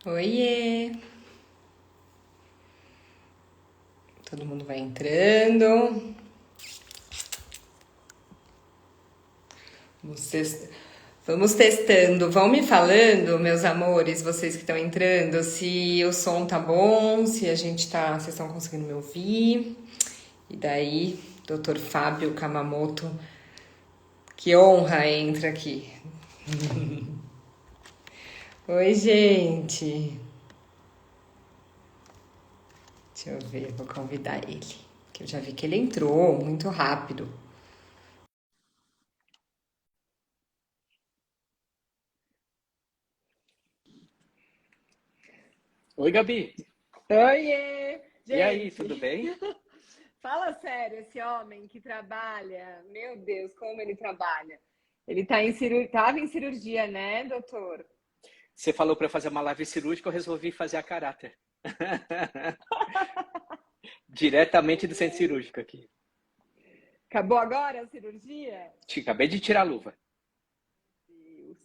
Oiê! Todo mundo vai entrando. Vamos, Vamos testando. Vão me falando, meus amores, vocês que estão entrando, se o som tá bom, se a gente tá. Vocês estão conseguindo me ouvir. E daí, Dr. Fábio Kamamoto, que honra entra aqui. Oi, gente. Deixa eu ver, vou convidar ele. Que eu já vi que ele entrou muito rápido. Oi, Gabi. Oiê! E aí, Gente, tudo bem? fala sério, esse homem que trabalha, meu Deus, como ele trabalha. Ele tá em tava em cirurgia, né, doutor? Você falou para fazer uma live cirúrgica, eu resolvi fazer a caráter. Diretamente do centro cirúrgico aqui. Acabou agora a cirurgia? Acabei de tirar a luva. Deus.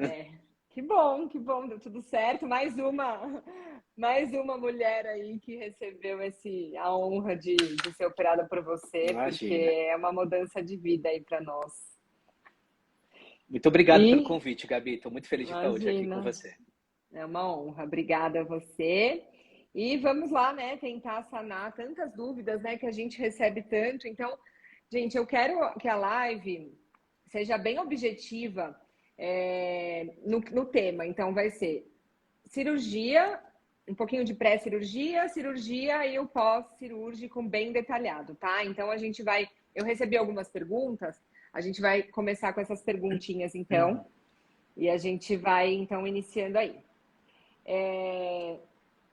É. Que bom, deu tudo certo. Mais uma mulher aí que recebeu a honra de ser operada por você, porque Imagina. é uma mudança de vida aí para nós. Muito obrigado pelo E convite, Gabi. Estou muito feliz de estar hoje aqui com imagina, você. é uma honra. Obrigada a você. E vamos lá, né, tentar sanar tantas dúvidas, né, que a gente recebe tanto. Então, gente, eu quero que a live seja bem objetiva no tema. Então, vai ser cirurgia, um pouquinho de pré-cirurgia, cirurgia e o pós-cirúrgico bem detalhado, tá? Então, eu recebi algumas perguntas, a gente vai começar com essas perguntinhas, então, e a gente vai, então, iniciando aí.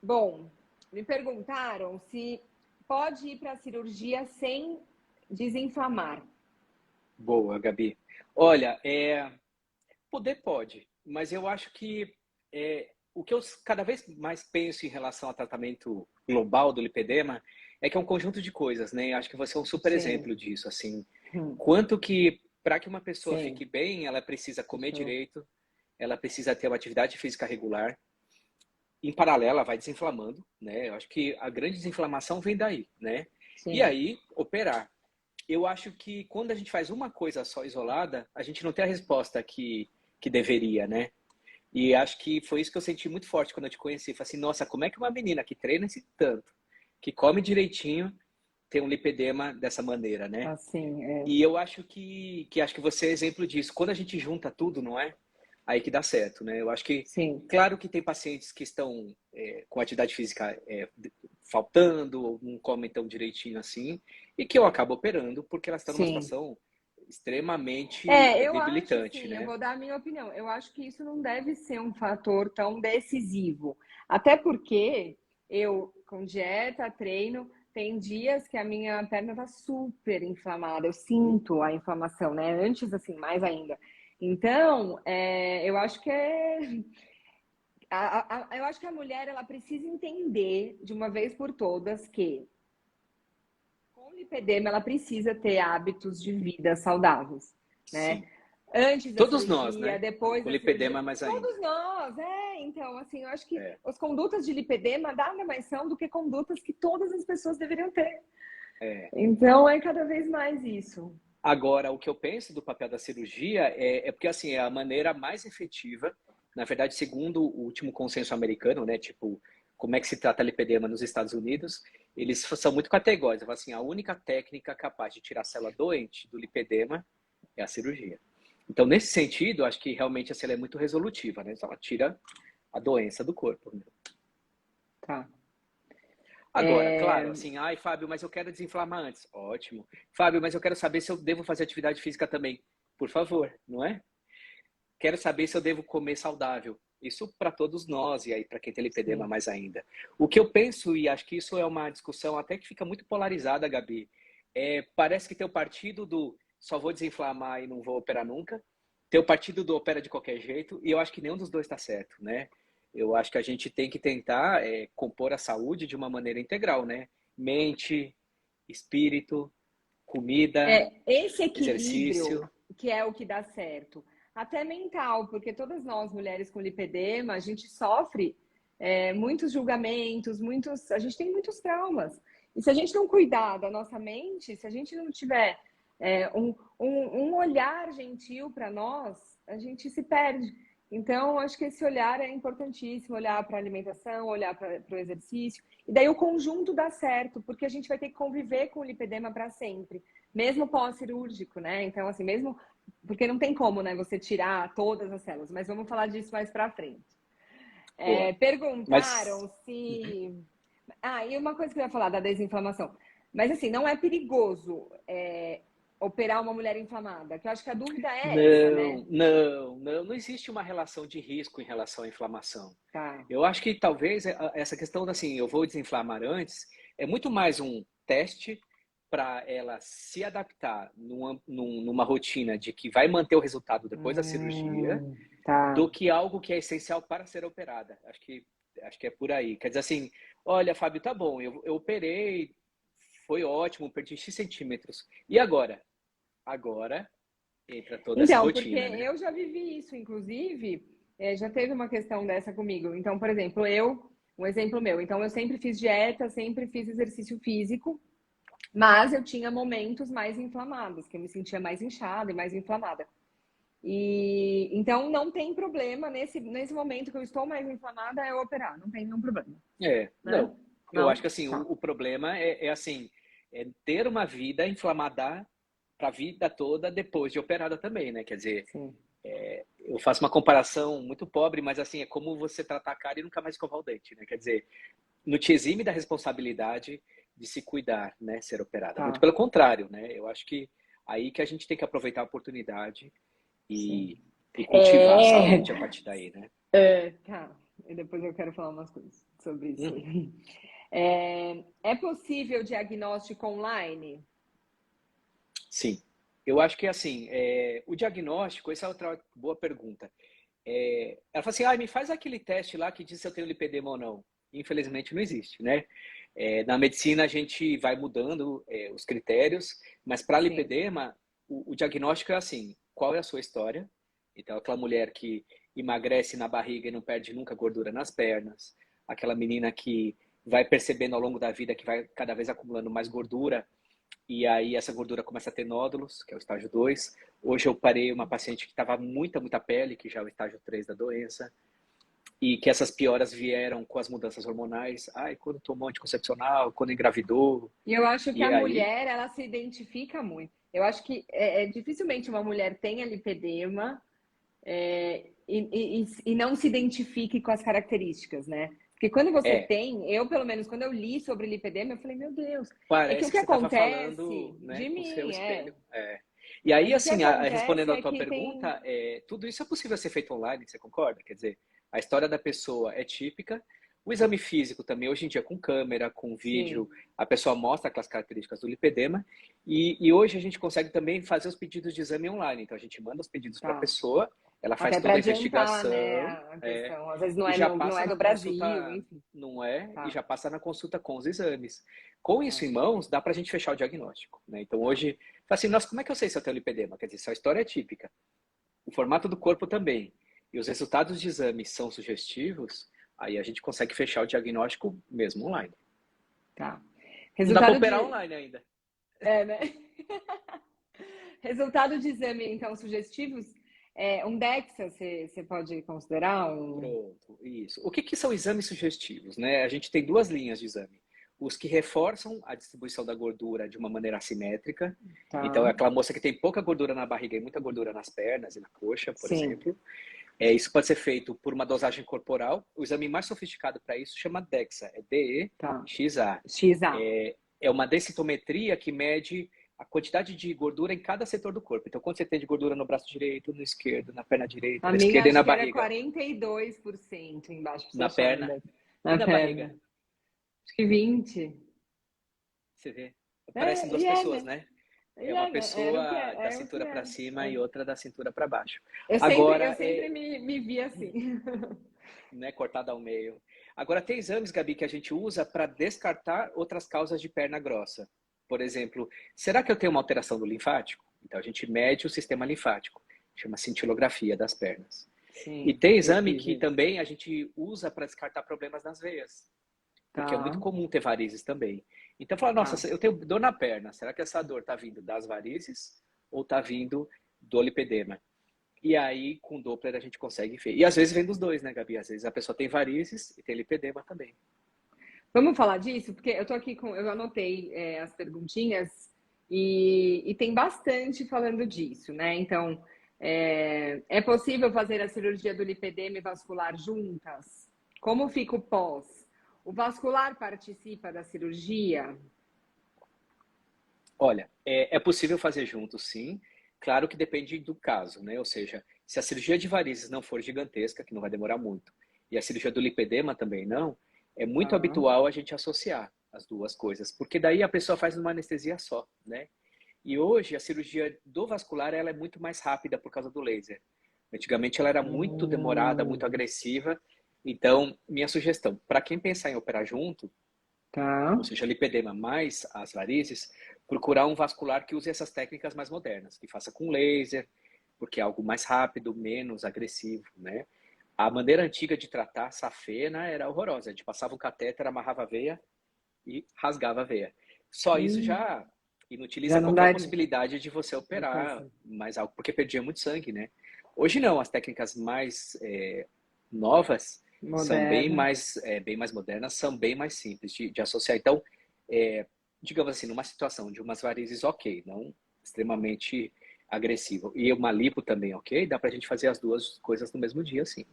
Bom, me perguntaram se pode ir para a cirurgia sem desinflamar. Boa, Gabi. Olha, poder pode, mas eu acho que o que eu cada vez mais penso em relação ao tratamento global do lipedema é que é um conjunto de coisas, né? Acho que você é um super Sim, exemplo disso, assim. hum, Quanto que, para que uma pessoa sim, fique bem, ela precisa comer fechou. direito, ela precisa ter uma atividade física regular. Em paralelo, ela vai desinflamando, né? Eu acho que a grande desinflamação vem daí, né? E Sim, aí, operar. Eu acho que quando a gente faz uma coisa só isolada, a gente não tem a resposta que deveria, né? E acho que foi isso que eu senti muito forte quando eu te conheci. Falei assim, nossa, como é que uma menina que treina esse tanto, que come direitinho, tem um lipedema dessa maneira, né? assim, E eu acho que você é exemplo disso. Quando a gente junta tudo, não é? Aí que dá certo, né? Eu acho que, sim, claro que tem pacientes que estão com atividade física faltando, ou não comem tão direitinho assim, e que eu acabo operando porque elas estão numa sim. situação extremamente Eu acho debilitante, assim, eu né? vou dar a minha opinião. Eu acho que isso não deve ser um fator tão decisivo. Até porque eu, com dieta, treino, tem dias que a minha perna tá super inflamada. Eu sinto a inflamação, né? Antes, assim, mais ainda. Então, eu acho que eu acho que a mulher ela precisa entender de uma vez por todas que com lipedema ela precisa ter hábitos de vida saudáveis, né? Sim. Antes da Todos nós, cirurgia, né? depois Com da cirurgia, lipedema mais ainda. todos nós, então, assim, eu acho que É. as condutas de lipedema nada mais são do que condutas que todas as pessoas deveriam ter. É. Então, é cada vez mais isso. Agora, o que eu penso do papel da cirurgia é porque assim é a maneira mais efetiva, na verdade, segundo o último consenso americano, né? Tipo, como é que se trata a lipedema nos Estados Unidos? Eles são muito categóricos. Eles falam assim, a única técnica capaz de tirar a célula doente do lipedema é a cirurgia. Então, nesse sentido, acho que realmente assim, ela é muito resolutiva, né? Ela tira a doença do corpo. Né? Tá. Agora, claro, assim, ai, Fábio, mas eu quero desinflamar antes. Ótimo. Fábio, mas eu quero saber se eu devo fazer atividade física também. Por favor, não é? Quero saber se eu devo comer saudável. Isso para todos nós, e aí para quem tem lipedema Sim. mais ainda. O que eu penso, e acho que isso é uma discussão até que fica muito polarizada, Gabi, parece que tem o partido do só vou desinflamar e não vou operar nunca, tem o partido do opera de qualquer jeito, e eu acho que nenhum dos dois está certo, né? Eu acho que a gente tem que tentar compor a saúde de uma maneira integral, né? Mente, espírito, comida, Esse equilíbrio exercício. que é o que dá certo. até mental, porque todas nós, mulheres com lipedema, a gente sofre muitos julgamentos, a gente tem muitos traumas. E se a gente não cuidar da nossa mente, se a gente não tiver um olhar gentil para nós, a gente se perde. Então, acho que esse olhar é importantíssimo, olhar para a alimentação, olhar para o exercício. E daí o conjunto dá certo, porque a gente vai ter que conviver com o lipedema para sempre, mesmo pós-cirúrgico, né? Então, assim, mesmo... Porque não tem como, né, você tirar todas as células, mas vamos falar disso mais para frente. Perguntaram Mas... se... e uma coisa que eu ia falar da desinflamação. Mas, assim, não é perigoso operar uma mulher inflamada, que eu acho que a dúvida é essa, né? Não existe uma relação de risco em relação à inflamação. Tá. Eu acho que talvez essa questão assim, eu vou desinflamar antes, é muito mais um teste para ela se adaptar numa rotina de que vai manter o resultado depois da cirurgia, Tá. do que algo que é essencial para ser operada. Acho que é por aí. Quer dizer assim, olha, Fábio, tá bom, eu operei, foi ótimo, perdi X centímetros. E agora? Agora entra toda essa Então, porque rotina, né? eu já vivi isso, inclusive, já teve uma questão dessa comigo. Então, por exemplo, um exemplo meu, então eu sempre fiz dieta, sempre fiz exercício físico, mas eu tinha momentos mais inflamados, que eu me sentia mais inchada e mais inflamada. E então não tem problema nesse momento que eu estou mais inflamada eu operar, não tem nenhum problema. Né? Não. Eu acho que assim, Tá. o problema assim, é ter uma vida inflamada para a vida toda depois de operada também, né? Quer dizer, Sim. eu faço uma comparação muito pobre, mas assim, é como você tratar a cara e nunca mais escovar o dente, né? Quer dizer, não te exime da responsabilidade de se cuidar, né? Ser operada. Muito Tá. pelo contrário, né? Eu acho que aí que a gente tem que aproveitar a oportunidade Sim. e cultivar a saúde a partir daí, né? Tá. E depois eu quero falar umas coisas sobre isso. Uhum. É possível diagnóstico online? Sim. Eu acho que assim, o diagnóstico, essa é outra boa pergunta. Ela fala assim, me faz aquele teste lá que diz se eu tenho lipedema ou não. Infelizmente não existe, né? Na medicina a gente vai mudando os critérios, mas para lipedema, o diagnóstico é assim, qual é a sua história? Então, aquela mulher que emagrece na barriga e não perde nunca gordura nas pernas, aquela menina que vai percebendo ao longo da vida que vai cada vez acumulando mais gordura, e aí essa gordura começa a ter nódulos, que é o estágio 2. Hoje eu parei uma paciente que estava muita pele, que já é o estágio 3 da doença, e que essas pioras vieram com as mudanças hormonais. Quando tomou anticoncepcional, quando engravidou. E eu acho que E a aí, mulher, ela se identifica muito. Eu acho que dificilmente uma mulher tenha lipedema e não se identifique com as características, né? Porque quando você tem, eu pelo menos, quando eu li sobre lipedema, eu falei, meu Deus, é que o parece que que você estava acontece falando, né, de com o seu mim espelho. E aí, que o que assim, acontece respondendo a é tua que tem. pergunta, tudo isso é possível ser feito online, você concorda? Quer dizer, a história da pessoa é típica. O exame físico também, hoje em dia, com câmera, com vídeo, Sim, a pessoa mostra aquelas características do lipedema. E hoje a gente consegue também fazer os pedidos de exame online. Então, a gente manda os pedidos para a tá. pessoa, ela faz Até para toda a adiantar, né, investigação, a questão. Às vezes e já não passa é na do Brasil, consulta, enfim. não é? E Tá, já passa na consulta com os exames. Com isso tá. em mãos, dá para a gente fechar o diagnóstico, né? Então, hoje, assim, nossa, como é que eu sei se eu tenho lipedema? Quer dizer, se a história é típica, o formato do corpo também, e os resultados de exames são sugestivos, aí a gente consegue fechar o diagnóstico mesmo online. Tá. Não dá para Resultado operar de. online ainda. Né? Resultado de exame, então, sugestivos. Um DEXA, você pode considerar um. Pronto, isso. O que são exames sugestivos, né? A gente tem duas linhas de exame. Os que reforçam a distribuição da gordura de uma maneira assimétrica. Então, Tá. é aquela moça que tem pouca gordura na barriga e muita gordura nas pernas e na coxa, por Sim. exemplo. Isso pode ser feito por uma dosagem corporal. O exame mais sofisticado para isso chama DEXA, é Tá. DEXA. XA. É uma densitometria que mede a quantidade de gordura em cada setor do corpo. Então, quanto você tem de gordura no braço direito, no esquerdo, na perna direita, A na minha esquerda e acho na que era barriga. 42% embaixo, pra você Na achar um perna DEXA. e Na na barriga. perna. Acho que 20. Você vê? Parecem duas pessoas, Né? né? E É uma né? pessoa da É o que cintura para é. cima e outra da cintura para baixo. Eu Agora, sempre me vi assim. né, cortada ao meio. Agora, tem exames, Gabi, que a gente usa para descartar outras causas de perna grossa. Por exemplo, será que eu tenho uma alteração do linfático? Então, a gente mede o sistema linfático. chama cintilografia das pernas. E Sim, tem eu exame fiz que isso. também a gente usa para descartar problemas nas veias, porque é muito Tá, comum ter varizes também. Então, fala, tá. nossa, eu tenho dor na perna, será que essa dor está vindo das varizes ou está vindo do lipedema? E aí, com Doppler, a gente consegue ver. E às vezes vem dos dois, né, Gabi? Às vezes a pessoa tem varizes e tem lipedema também. Vamos falar disso? Porque eu tô aqui com. Eu anotei as perguntinhas e tem bastante falando disso, né? Então, é possível fazer a cirurgia do lipedema e vascular juntas? Como fica o pós? O vascular participa da cirurgia? Olha, é possível fazer junto, sim. Claro que depende do caso, né? Ou seja, se a cirurgia de varizes não for gigantesca, que não vai demorar muito, e a cirurgia do lipedema também não, é muito Tá. habitual a gente associar as duas coisas, porque daí a pessoa faz uma anestesia só, né? E hoje a cirurgia do vascular ela é muito mais rápida por causa do laser. Antigamente ela era muito demorada, muito Hum, agressiva. Então, minha sugestão, para quem pensar em operar junto, tá. ou seja, lipedema mais as varizes, procurar um vascular que use essas técnicas mais modernas, que faça com laser, porque é algo mais rápido, menos agressivo, né? A maneira antiga de tratar safena era horrorosa. A gente passava um catéter, amarrava a veia e rasgava a veia. Só isso Ih, já já inutiliza não qualquer dá possibilidade de você de operar fazer. mais algo, porque perdia muito sangue, né? Hoje não, as técnicas mais novas são Moderna. bem mais modernas, são bem mais simples de associar. Então, é, digamos assim, numa situação de umas varizes, ok, não extremamente agressivo, e uma lipo também, ok, dá pra gente fazer as duas coisas no mesmo dia, sim.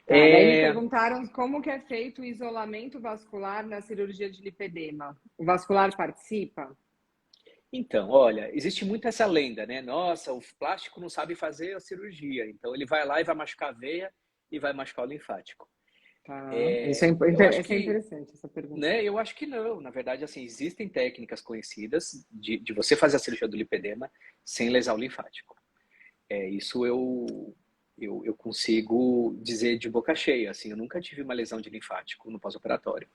Tá, daí me É, perguntaram como que é feito o isolamento vascular na cirurgia de lipedema. O vascular participa? então, olha, existe muito essa lenda, né? Nossa, o plástico não sabe fazer a cirurgia, então ele vai lá e vai machucar a veia e vai machucar o linfático. Tá. Eu acho Isso é que, interessante, essa pergunta. né? Eu acho que não. Na verdade, assim, existem técnicas conhecidas de você fazer a cirurgia do lipedema sem lesar o linfático. Isso eu consigo dizer de boca cheia, assim, eu nunca tive uma lesão de linfático no pós-operatório.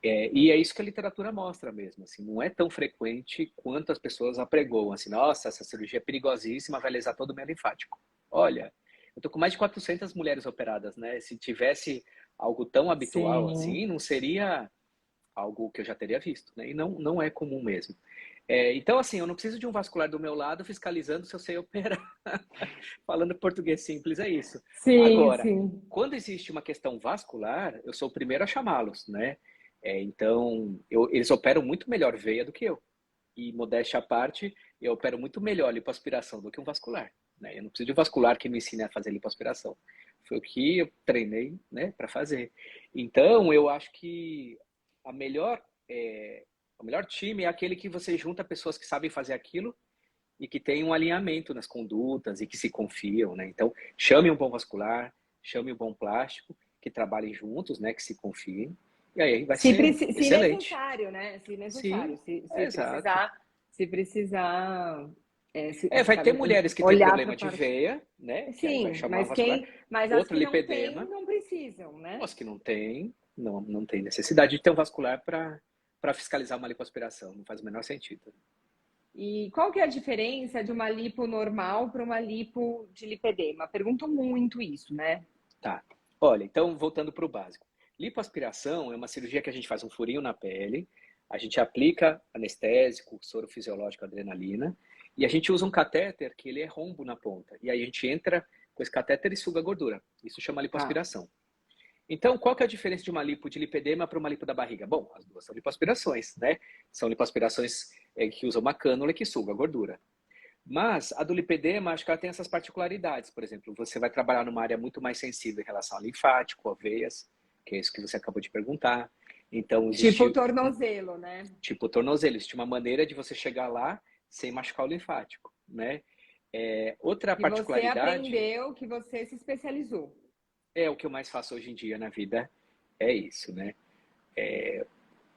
E é isso que a literatura mostra mesmo, assim, não é tão frequente quanto as pessoas apregoam, assim, nossa, essa cirurgia é perigosíssima, vai lesar todo o meu linfático. Olha, eu tô com mais de 400 mulheres operadas, né? Se tivesse algo tão habitual Sim. assim, não seria algo que eu já teria visto, né? E não é comum mesmo. Então, assim, eu não preciso de um vascular do meu lado fiscalizando se eu sei operar. Falando português simples, é isso. Sim, Agora, sim. quando existe uma questão vascular, eu sou o primeiro a chamá-los, né? Então, eles operam muito melhor veia do que eu. E, modéstia à parte, eu opero muito melhor lipoaspiração do que um vascular. Né? Eu não preciso de um vascular que me ensine a fazer lipoaspiração. Foi o que eu treinei, né, para fazer. Então, eu acho que a melhor, o melhor time é aquele que você junta pessoas que sabem fazer aquilo e que tem um alinhamento nas condutas e que se confiam, né? Então, chame um bom vascular, chame um bom plástico, que trabalhem juntos, né? Que se confiem, e aí vai ser Se excelente. necessário, né? Se Sim, necessário. exato. Se precisar Vai ter mulheres que têm olhar para a problema de parte. veia, né? Que aí vai Sim, chamar vascular. mas as Outra que não têm, lipedema. não precisam, né? As que não têm, não tem necessidade de ter um vascular para fiscalizar uma lipoaspiração. Não faz o menor sentido. E qual que é a diferença de uma lipo normal para uma lipo de lipedema? Pergunto muito isso, né? Tá. Olha, então voltando para o básico. Lipoaspiração é uma cirurgia que a gente faz um furinho na pele, a gente aplica anestésico, soro fisiológico, adrenalina, e a gente usa um catéter que ele é rombo na ponta. E aí a gente entra com esse catéter e suga a gordura. Isso chama Tá. lipoaspiração. Então, qual que é a diferença de uma lipo de lipedema para uma lipo da barriga? Bom, as duas são lipoaspirações, né? São lipoaspirações que usam uma cânula que suga a gordura. Mas a do lipedema, acho que ela tem essas particularidades. Por exemplo, você vai trabalhar numa área muito mais sensível em relação a linfático, a veias, que é isso que você acabou de perguntar. Então, Tipo o existe, tornozelo, né? tipo, o tornozelo, existe uma maneira de você chegar lá sem machucar o linfático, né? Outra Que você particularidade aprendeu, que você se especializou. é o que eu mais faço hoje em dia na vida, é isso, né?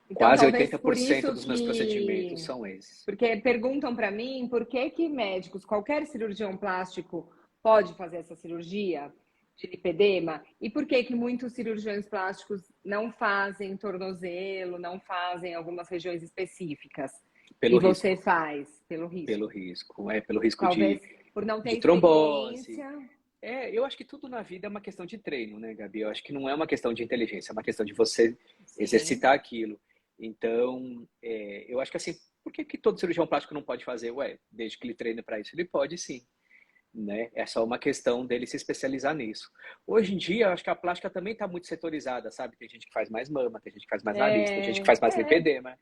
Então, Quase talvez por 80% isso dos meus procedimentos que. são esses. Porque perguntam para mim por que que médicos, qualquer cirurgião plástico pode fazer essa cirurgia de lipedema e por que que muitos cirurgiões plásticos não fazem tornozelo, não fazem algumas regiões específicas Pelo e você risco, faz pelo pelo risco. risco, pelo risco Talvez. por não ter de trombose. experiência. Eu acho que tudo na vida é uma questão de treino, né, Gabi? Eu acho que não é uma questão de inteligência, é uma questão de você Sim. exercitar aquilo. Então, eu acho que assim, por que todo cirurgião plástico não pode fazer? Ué, desde que ele treine para isso, ele pode sim, né? É só uma questão dele se especializar nisso. Hoje em dia, eu acho que a plástica também está muito setorizada, sabe? Tem gente que faz mais mama, tem gente que faz mais nariz, tem gente que faz mais É. lipedema.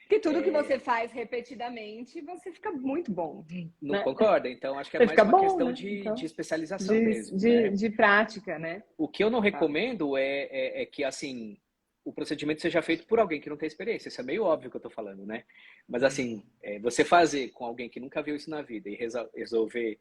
Porque tudo que você faz repetidamente, você fica muito bom, Não né? concorda? Então, acho que é Você mais fica uma bom, questão né? de Então, especialização mesmo, né? de prática, né? O que eu não Tá. recomendo é que, assim, o procedimento seja feito por alguém que não tem experiência. Isso é meio óbvio que eu tô falando, né? Mas, assim, você fazer com alguém que nunca viu isso na vida e resolver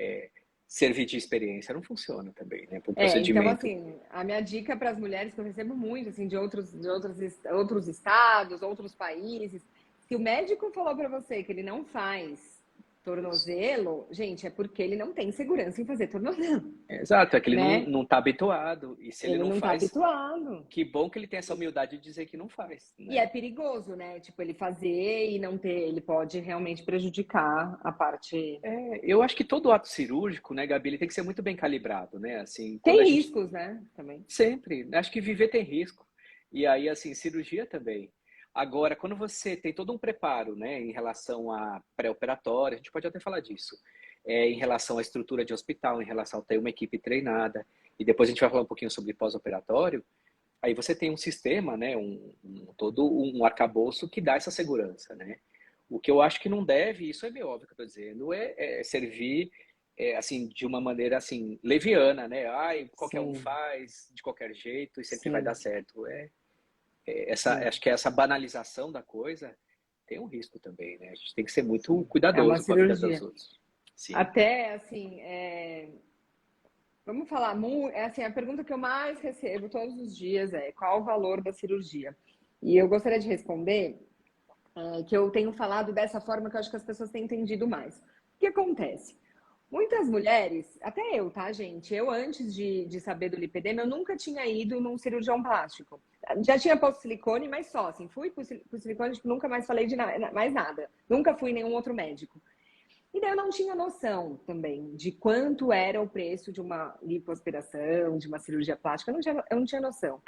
é, servir de experiência não funciona também, né? Para o Então, procedimento. assim, a minha dica para as mulheres, que eu recebo muito, assim, outros estados, outros países, se o médico falou para você que ele não faz Isso. tornozelo, gente, é porque ele não tem segurança em fazer tornozelo, Exato, é que ele né? não está habituado. E se ele Ele não não está faz, habituado. que bom que ele tem essa humildade de dizer que não faz, E é né? perigoso, né? Tipo, ele fazer e não ter, ele pode realmente prejudicar a parte. Eu acho que todo ato cirúrgico, né, Gabi, ele tem que ser muito bem calibrado, né? Assim, quando a Tem gente riscos, né? Também. sempre, acho que viver tem risco. E aí, assim, cirurgia também. Agora, quando você tem todo um preparo, né, em relação a pré-operatório, a gente pode até falar disso, em relação à estrutura de hospital, em relação a ter uma equipe treinada, e depois a gente vai falar um pouquinho sobre pós-operatório, aí você tem um sistema, né, todo um arcabouço que dá essa segurança, né? O que eu acho que não deve, isso é meio óbvio que eu estou dizendo, servir assim de uma maneira assim leviana, né? Ai, qualquer um Sim, faz de qualquer jeito e sempre vai dar sim, certo. sim. Acho que essa banalização da coisa tem um risco também, né? A gente tem que ser muito Sim. É uma cuidadoso com a vida dos cirurgia. outros. Sim. Até, assim, vamos falar, assim, a pergunta que eu mais recebo todos os dias é qual o valor da cirurgia? E eu gostaria de responder que eu tenho falado dessa forma que eu acho que as pessoas têm entendido mais. O que acontece? Muitas mulheres, até eu, tá, gente? Eu, antes de saber do lipedema, eu nunca tinha ido num cirurgião plástico. Já tinha posto silicone, mas só, assim, fui pro silicone, tipo, nunca mais falei de mais nada. Nunca fui em nenhum outro médico. E daí eu não tinha noção também de quanto era o preço de uma lipoaspiração, de uma cirurgia plástica. Eu não tinha noção.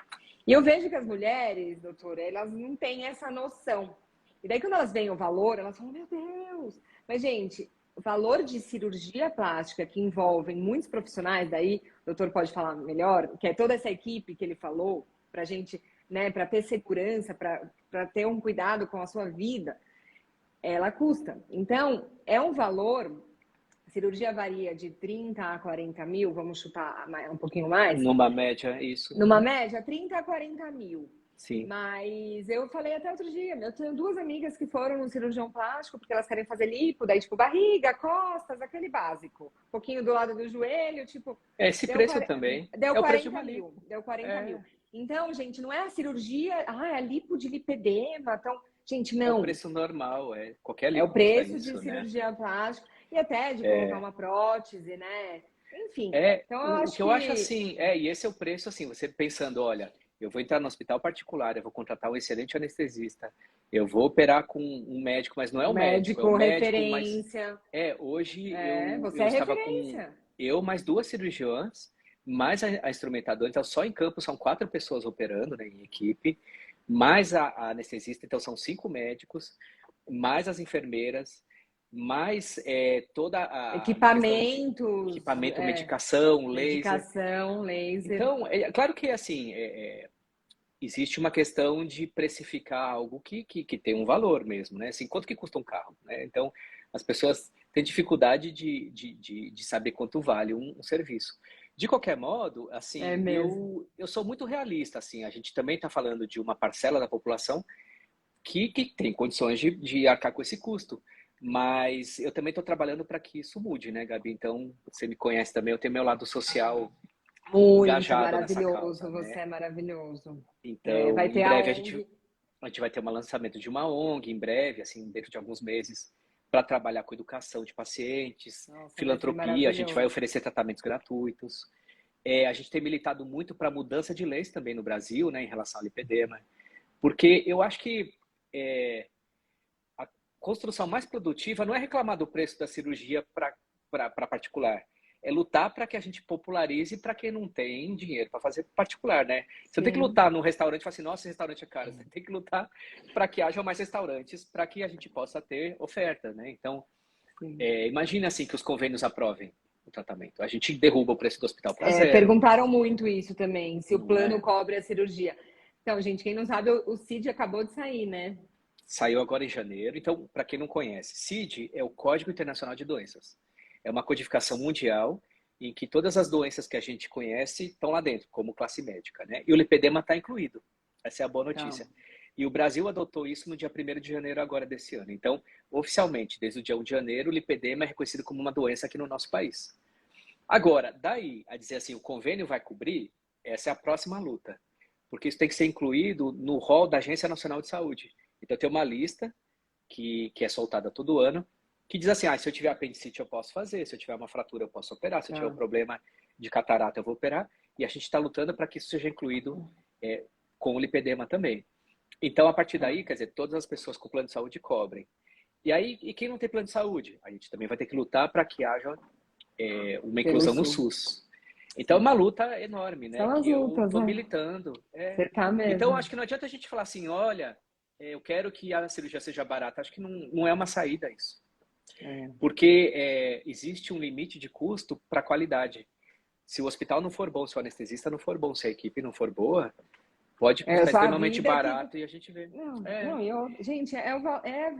E eu vejo que as mulheres, doutora, elas não têm essa noção. E daí, quando elas veem o valor, elas falam, meu Deus! Mas, gente, o valor de cirurgia plástica que envolvem muitos profissionais, daí o doutor pode falar melhor, que é toda essa equipe que ele falou, para gente, né, para ter segurança, para ter um cuidado com a sua vida, ela custa. Então, é um valor. A cirurgia varia de 30 a 40 mil, vamos chutar um pouquinho mais. Numa média, isso. Numa Uhum. média, 30 a 40 mil. Sim. Mas eu falei até outro dia, eu tenho duas amigas que foram no cirurgião plástico porque elas querem fazer lipo, daí tipo barriga, costas, aquele básico. Um pouquinho do lado do joelho, tipo, Esse deu, preço também deu é o preço de 40 uma mil. lipo. Deu 40 mil. É, Então, gente, não é a cirurgia, é a lipo de lipedema. Então, gente, é o não. preço normal, qualquer É o lipo custa preço de isso, né? cirurgia plástica e até de colocar uma prótese, né? Enfim. Então, eu O acho que eu acho que assim, e esse é o preço assim, você pensando, olha, eu vou entrar no hospital particular, eu vou contratar um excelente anestesista, eu vou operar com um médico, mas não é o médico, é o médico, médico, mas referência. hoje Você eu é estava com referência. mais duas cirurgiãs, mais a instrumentadora, então só em campo são 4 pessoas operando, né, em equipe, mais a anestesista, então são 5 médicos, mais as enfermeiras, mais toda a questão de Equipamentos, equipamento, medicação, laser. medicação, laser. Então, claro que assim, existe uma questão de precificar algo que tem um valor mesmo, né? Assim, quanto que custa um carro, né? Então, as pessoas têm dificuldade de saber quanto vale um serviço. De qualquer modo, É assim, mesmo. eu sou muito realista, assim, a gente também está falando de uma parcela da população que tem condições de arcar com esse custo. Mas eu também estou trabalhando para que isso mude, né, Gabi? Então, você me conhece também, eu tenho meu lado social Muito engajado nessa maravilhoso. causa, Você né? é maravilhoso. Então, Vai em ter a breve ONG. a gente vai ter um lançamento de uma ONG, em breve, assim, dentro de alguns meses, para trabalhar com educação de pacientes, Nossa, vai ser filantropia, a gente vai maravilhoso. oferecer tratamentos gratuitos. A gente tem militado muito para mudança de leis também no Brasil, né, em relação ao lipedema, porque eu acho que a construção mais produtiva não é reclamar do preço da cirurgia para para particular. É lutar para que a gente popularize para quem não tem dinheiro para fazer particular, né? Você tem que Sim. lutar num restaurante e falar assim, nossa, esse restaurante é caro. Você tem que lutar para que haja mais restaurantes, para que a gente possa ter oferta, né? Então, Sim. imagina assim que os convênios aprovem o tratamento. A gente derruba o preço do hospital para zero. Perguntaram muito isso também, se o Não plano é? cobre a cirurgia. Então, gente, quem não sabe, o CID acabou de sair, né? Saiu agora em janeiro. Então, para quem não conhece, CID é o Código Internacional de Doenças. É uma codificação mundial em que todas as doenças que a gente conhece estão lá dentro, como classe médica, né? E o lipedema está incluído. Essa é a boa notícia. Então, E o Brasil adotou isso no dia 1º de janeiro agora desse ano. Então, oficialmente, desde o dia 1 de janeiro, o lipedema é reconhecido como uma doença aqui no nosso país. Agora, daí a dizer assim, o convênio vai cobrir, essa é a próxima luta. Porque isso tem que ser incluído no rol da Agência Nacional de Saúde. Então, tem uma lista que é soltada todo ano, que diz assim, se eu tiver apendicite eu posso fazer, se eu tiver uma fratura eu posso operar, se eu tiver um problema de catarata eu vou operar, e a gente está lutando para que isso seja incluído com o lipedema também. Então, a partir daí, quer dizer, todas as pessoas com plano de saúde cobrem. E aí, e quem não tem plano de saúde? A gente também vai ter que lutar para que haja uma pelo inclusão no SUS. SUS. Então, é uma luta enorme, né? São as Que eu lutas, estou né? militando. Você tá Então, mesmo. acho que não adianta a gente falar assim, olha, eu quero que a cirurgia seja barata. Acho que não é uma saída isso. Porque existe um limite de custo para a qualidade. Se o hospital não for bom, se o anestesista não for bom, se a equipe não for boa, pode custar Sua extremamente vida que... barato e a gente vê. Gente, a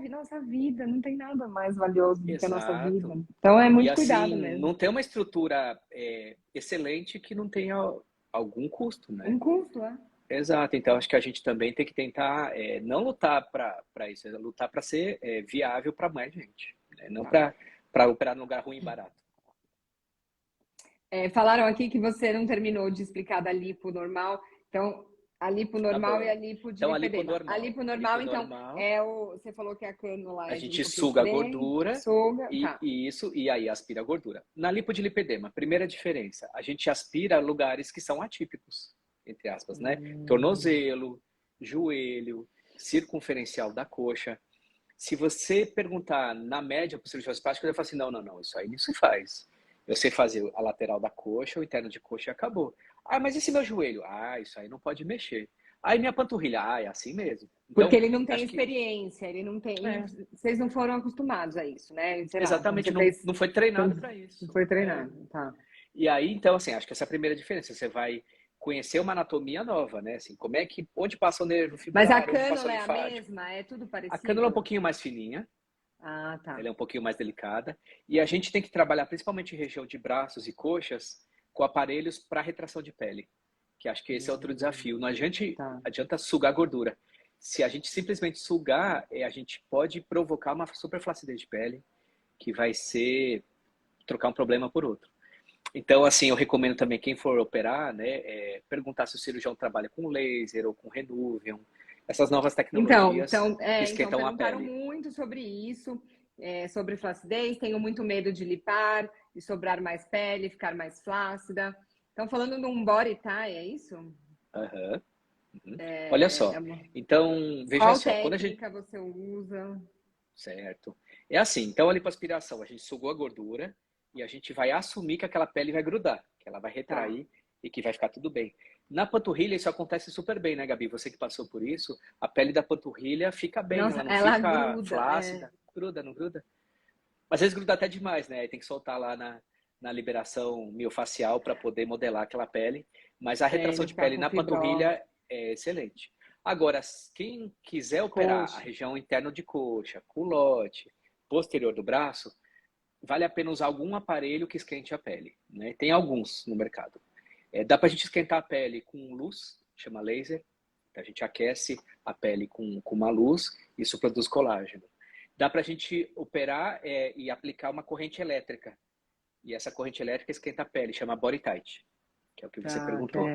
nossa vida, não tem nada mais valioso do que a nossa vida. Exato. Então, é E muito cuidado assim, mesmo. não tem uma estrutura excelente que não tenha algum custo, né? Um custo, Exato. Então, acho que a gente também tem que tentar não lutar para isso, é lutar para ser viável para mais gente, né? Não para operar num lugar ruim e barato. Falaram aqui que você não terminou de explicar da lipo normal. Então, a lipo Tá normal e a bom. lipo de Então, a lipedema. A liponormal. lipo A normal, então, liponormal, você falou que a cânula a é de um gente pouquinho suga a diferente, gordura suga, e tá. isso, e aí aspira a gordura. Na lipodilipedema, primeira diferença, a gente aspira lugares que são atípicos, entre aspas, né? Tornozelo, joelho, circunferencial da coxa. Se você perguntar na média para o cirurgião plástico, ele vai falar assim, não, isso aí não se faz. Eu sei fazer a lateral da coxa, o interno de coxa e acabou. Mas esse meu joelho? Isso aí não pode mexer. Aí minha panturrilha? É assim mesmo. Porque Então, ele não tem acho que experiência, ele não tem. Vocês não foram acostumados a isso, né? Sei lá, quando exatamente você não, fez. não foi treinado Quando para não isso. foi treinado, tá. E aí, então, assim, acho que essa é a primeira diferença. Você vai conhecer uma anatomia nova, né? Assim, onde passa o nervo Mas a fibular, onde passa o cânula é a linfático. mesma? É tudo A cânula é um parecido? pouquinho mais fininha, Ah, tá. ela é um pouquinho mais delicada. E a gente tem que trabalhar, principalmente em região de braços e coxas, com aparelhos para retração de pele. Que acho que esse é outro desafio. Não Tá. adianta sugar gordura. Se a gente simplesmente sugar, a gente pode provocar uma superflacidez de pele, que vai ser trocar um problema por outro. Então, assim, eu recomendo também quem for operar, né, perguntar se o cirurgião trabalha com laser ou com Renuvium, essas novas tecnologias que Então esquentam a perguntaram pele. muito sobre isso, sobre flacidez. Tenho muito medo de lipar, de sobrar mais pele, ficar mais flácida. Estão falando de um body tie, é isso? Uhum. Olha só. Então, veja Qual só, quando a gente. técnica você usa? Certo. É assim, então a lipoaspiração, a gente sugou a gordura e a gente vai assumir que aquela pele vai grudar, que ela vai Tá. retrair e que vai ficar tudo bem. Na panturrilha isso acontece super bem, né, Gabi? Você que passou por isso, a pele da panturrilha fica bem, Nossa, ela não ela fica gruda. flácida. Gruda, não gruda? Às vezes gruda até demais, né? Aí tem que soltar lá na liberação miofacial para poder modelar aquela pele. Mas a Sei, retração não de ficar pele com na fibrose. panturrilha é excelente. Agora, quem quiser operar a Coxa. região interna de coxa, culote, posterior do braço, vale a pena usar algum aparelho que esquente a pele, né? Tem alguns no mercado. Dá para a gente esquentar a pele com luz, chama laser. A gente aquece a pele com uma luz, isso produz colágeno. Dá para a gente operar e aplicar uma corrente elétrica. E essa corrente elétrica esquenta a pele, chama Body Tight, que é o que você Tá, perguntou.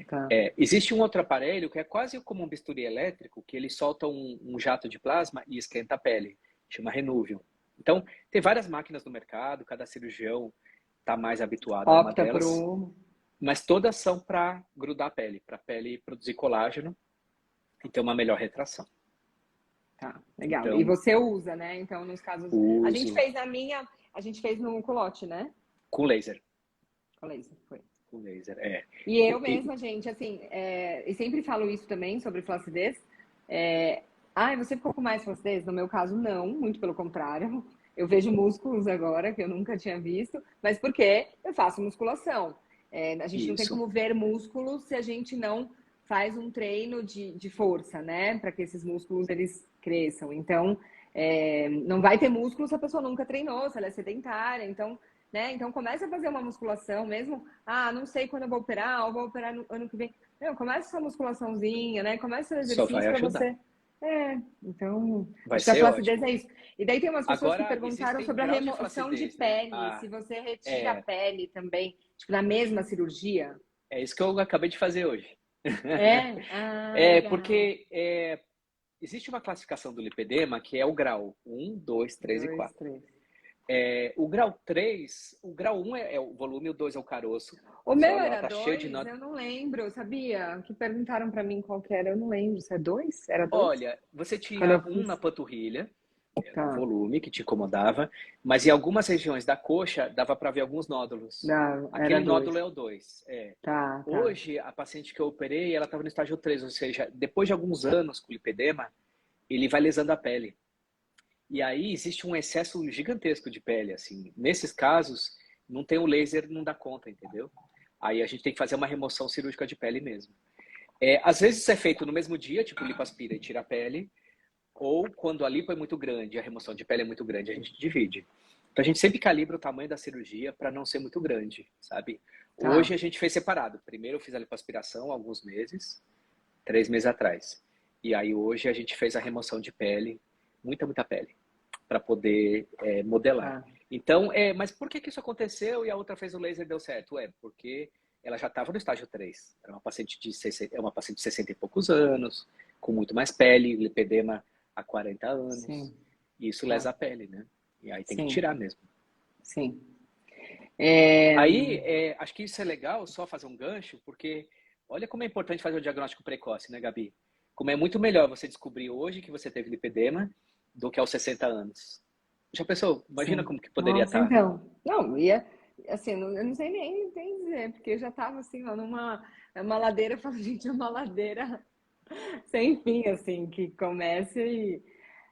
tá. Existe um outro aparelho que é quase como um bisturi elétrico, que ele solta um jato de plasma e esquenta a pele, chama Renuvium. Então, tem várias máquinas no mercado, cada cirurgião está mais habituado a uma Opta por delas, um. mas todas são para grudar a pele, para a pele produzir colágeno e ter uma melhor retração. Tá, legal. E Então, você usa, né? Então, nos casos. A gente uso, fez a gente fez no culote, né? Com laser. Com laser, foi. Com laser, é. E eu mesma, gente, assim, e sempre falo isso também sobre flacidez. Você ficou com mais flacidez? No meu caso, não, muito pelo contrário. Eu vejo músculos agora que eu nunca tinha visto, mas porque eu faço musculação. A gente não tem como ver músculos se a gente não faz um treino de força, né? Para que esses músculos eles cresçam. Então, não vai ter músculo se a pessoa nunca treinou, se ela é sedentária. Então, né? Então, comece a fazer uma musculação mesmo. Não sei quando eu vou operar, ou vou operar no ano que vem. Comece essa musculaçãozinha, né? Comece o Só vai exercício para ajudar. você. Então, Vai acho que a ser flacidez ótimo. é isso. E daí tem umas pessoas que Agora, perguntaram existem sobre a graus de remoção de flacidez, né? pele, se você retira a pele também, tipo, na mesma cirurgia. É isso que eu acabei de fazer hoje. Legal. Porque existe uma classificação do lipedema que é o grau 1, 2, 3 e 2, 4. 3. O grau 3, o grau 1 é o volume, o 2 é o caroço. O Você meu olha lá, era tá cheio de 2, eu não lembro, sabia? Que perguntaram pra mim qual que era, eu não lembro. Se é 2? Era 2? Olha, você Quando eu tinha um fiz. na panturrilha, era o Tá, volume que te incomodava, mas em algumas regiões da coxa dava para ver alguns nódulos. era Aquele 2. nódulo é o 2. Tá, tá. Hoje, a paciente que eu operei, ela estava no estágio 3, ou seja, depois de alguns anos com lipedema, ele vai lesando a pele. E aí existe um excesso gigantesco de pele, assim. Nesses casos, não tem o laser, não dá conta, entendeu? Aí a gente tem que fazer uma remoção cirúrgica de pele mesmo. Às vezes isso é feito no mesmo dia, tipo lipoaspira e tira a pele, ou quando a lipo é muito grande, a remoção de pele é muito grande, a gente divide. Então a gente sempre calibra o tamanho da cirurgia para não ser muito grande, sabe? Tá. Hoje a gente fez separado. Primeiro eu fiz a lipoaspiração há alguns meses, 3 meses atrás. E aí hoje a gente fez a remoção de pele, muita pele, para poder modelar. Tá. Então, mas por que isso aconteceu e a outra fez o laser e deu certo? Porque ela já estava no estágio 3. Era uma paciente uma paciente de 60 e poucos anos, com muito mais pele, lipedema há 40 anos. Sim. E isso Tá. lesa a pele, né? E aí tem que Sim. tirar mesmo. Sim. Aí, acho que isso é legal, só fazer um gancho, porque olha como é importante fazer o diagnóstico precoce, né, Gabi? Como é muito melhor você descobrir hoje que você teve lipedema do que aos 60 anos. Já pensou? Imagina Sim. como que poderia Nossa, estar. então. Não, ia, assim, eu não sei nem dizer, porque eu já tava assim, ó, uma ladeira, eu falo, gente, é uma ladeira sem fim, assim, que começa e.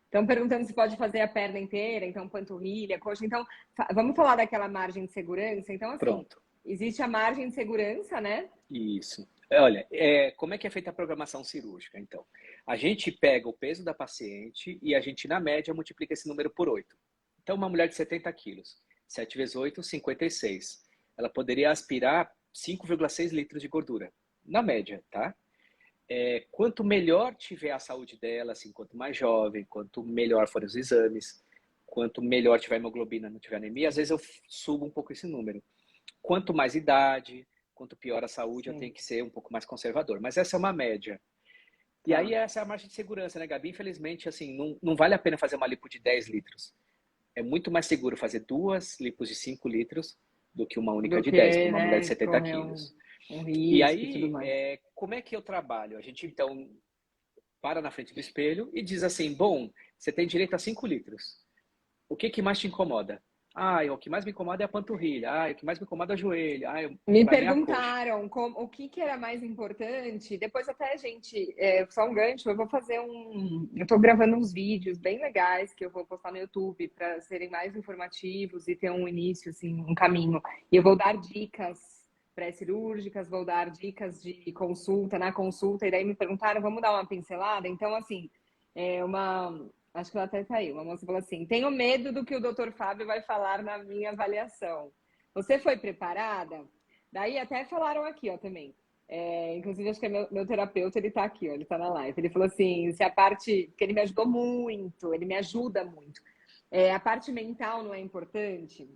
Estão perguntando se pode fazer a perna inteira, então panturrilha, coxa. Então, vamos falar daquela margem de segurança. Então, assim, Pronto. existe a margem de segurança, né? Isso. Olha, como é que é feita a programação cirúrgica, então? A gente pega o peso da paciente e a gente, na média, multiplica esse número por 8. Então, uma mulher de 70 quilos, 7 vezes 8, 56. Ela poderia aspirar 5,6 litros de gordura, na média, tá? Quanto melhor tiver a saúde dela, assim, quanto mais jovem, quanto melhor forem os exames, quanto melhor tiver a hemoglobina, não tiver anemia, às vezes eu subo um pouco esse número. Quanto mais idade, quanto pior a saúde, eu Sim. tenho que ser um pouco mais conservador. Mas essa é uma média. E Tá. aí essa é a margem de segurança, né, Gabi? Infelizmente, assim, não vale a pena fazer uma lipo de 10 litros. É muito mais seguro fazer 2 lipos de 5 litros do que uma única Do de 10 que, para uma mulher de né, 70 correr quilos. um E risco e tudo aí, mais. como é que eu trabalho? A gente, então, para na frente do espelho e diz assim, bom, você tem direito a 5 litros. O que mais te incomoda? O que mais me incomoda é a panturrilha. O que mais me incomoda é o joelho. Me Para mim é a coxa. perguntaram o que era mais importante. Depois até, gente, só um gancho, eu vou fazer eu estou gravando uns vídeos bem legais que eu vou postar no YouTube para serem mais informativos e ter um início, assim, um caminho. E eu vou dar dicas pré-cirúrgicas, vou dar dicas de consulta, na consulta, e daí me perguntaram, vamos dar uma pincelada? Então, assim, acho que ela até saiu, uma moça falou assim, tenho medo do que o doutor Fábio vai falar na minha avaliação. Você foi preparada? Daí até falaram aqui, ó, também. Inclusive, acho que é meu terapeuta, ele tá aqui, ó, ele tá na live. Ele falou assim, se a parte, que ele me ajudou muito, ele me ajuda muito. A parte mental não é importante?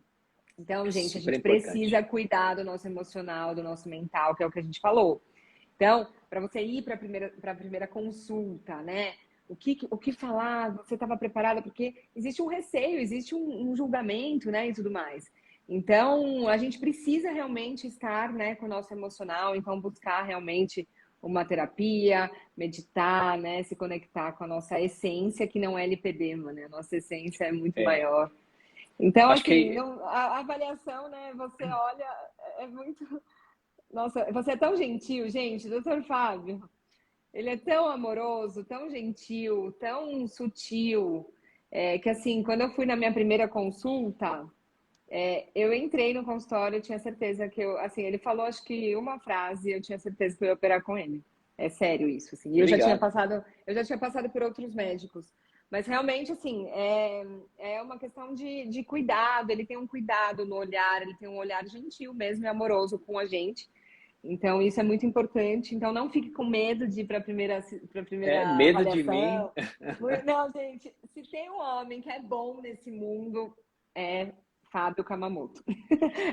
Então, É gente, a super gente importante. precisa cuidar do nosso emocional, do nosso mental, que é o que a gente falou. Então, para você ir para a primeira consulta, né? O que falar? Você estava preparada? Porque existe um receio, existe um julgamento, né? E tudo mais. Então, a gente precisa realmente estar, né, com o nosso emocional, então buscar realmente uma terapia, meditar, né, se conectar com a nossa essência, que não é lipedema, né? A nossa essência é muito É, maior. Então, Acho assim, que a avaliação, né? Você olha, é muito. Nossa, você é tão gentil, gente, doutor Fábio. Ele é tão amoroso, tão gentil, tão sutil, que assim, quando eu fui na minha primeira consulta, eu entrei no consultório, eu tinha certeza que eu, assim, ele falou acho que uma frase, eu tinha certeza que eu ia operar com ele. É sério isso, assim. E obrigado. eu já tinha passado por outros médicos. Mas realmente, assim, é uma questão de cuidado. Ele tem um cuidado no olhar, ele tem um olhar gentil mesmo e amoroso com a gente. Então, isso é muito importante. Então, não fique com medo de ir para a É, primeira medo de mim. avaliação. Não, gente, se tem um homem que é bom nesse mundo, é Fábio Kamamoto.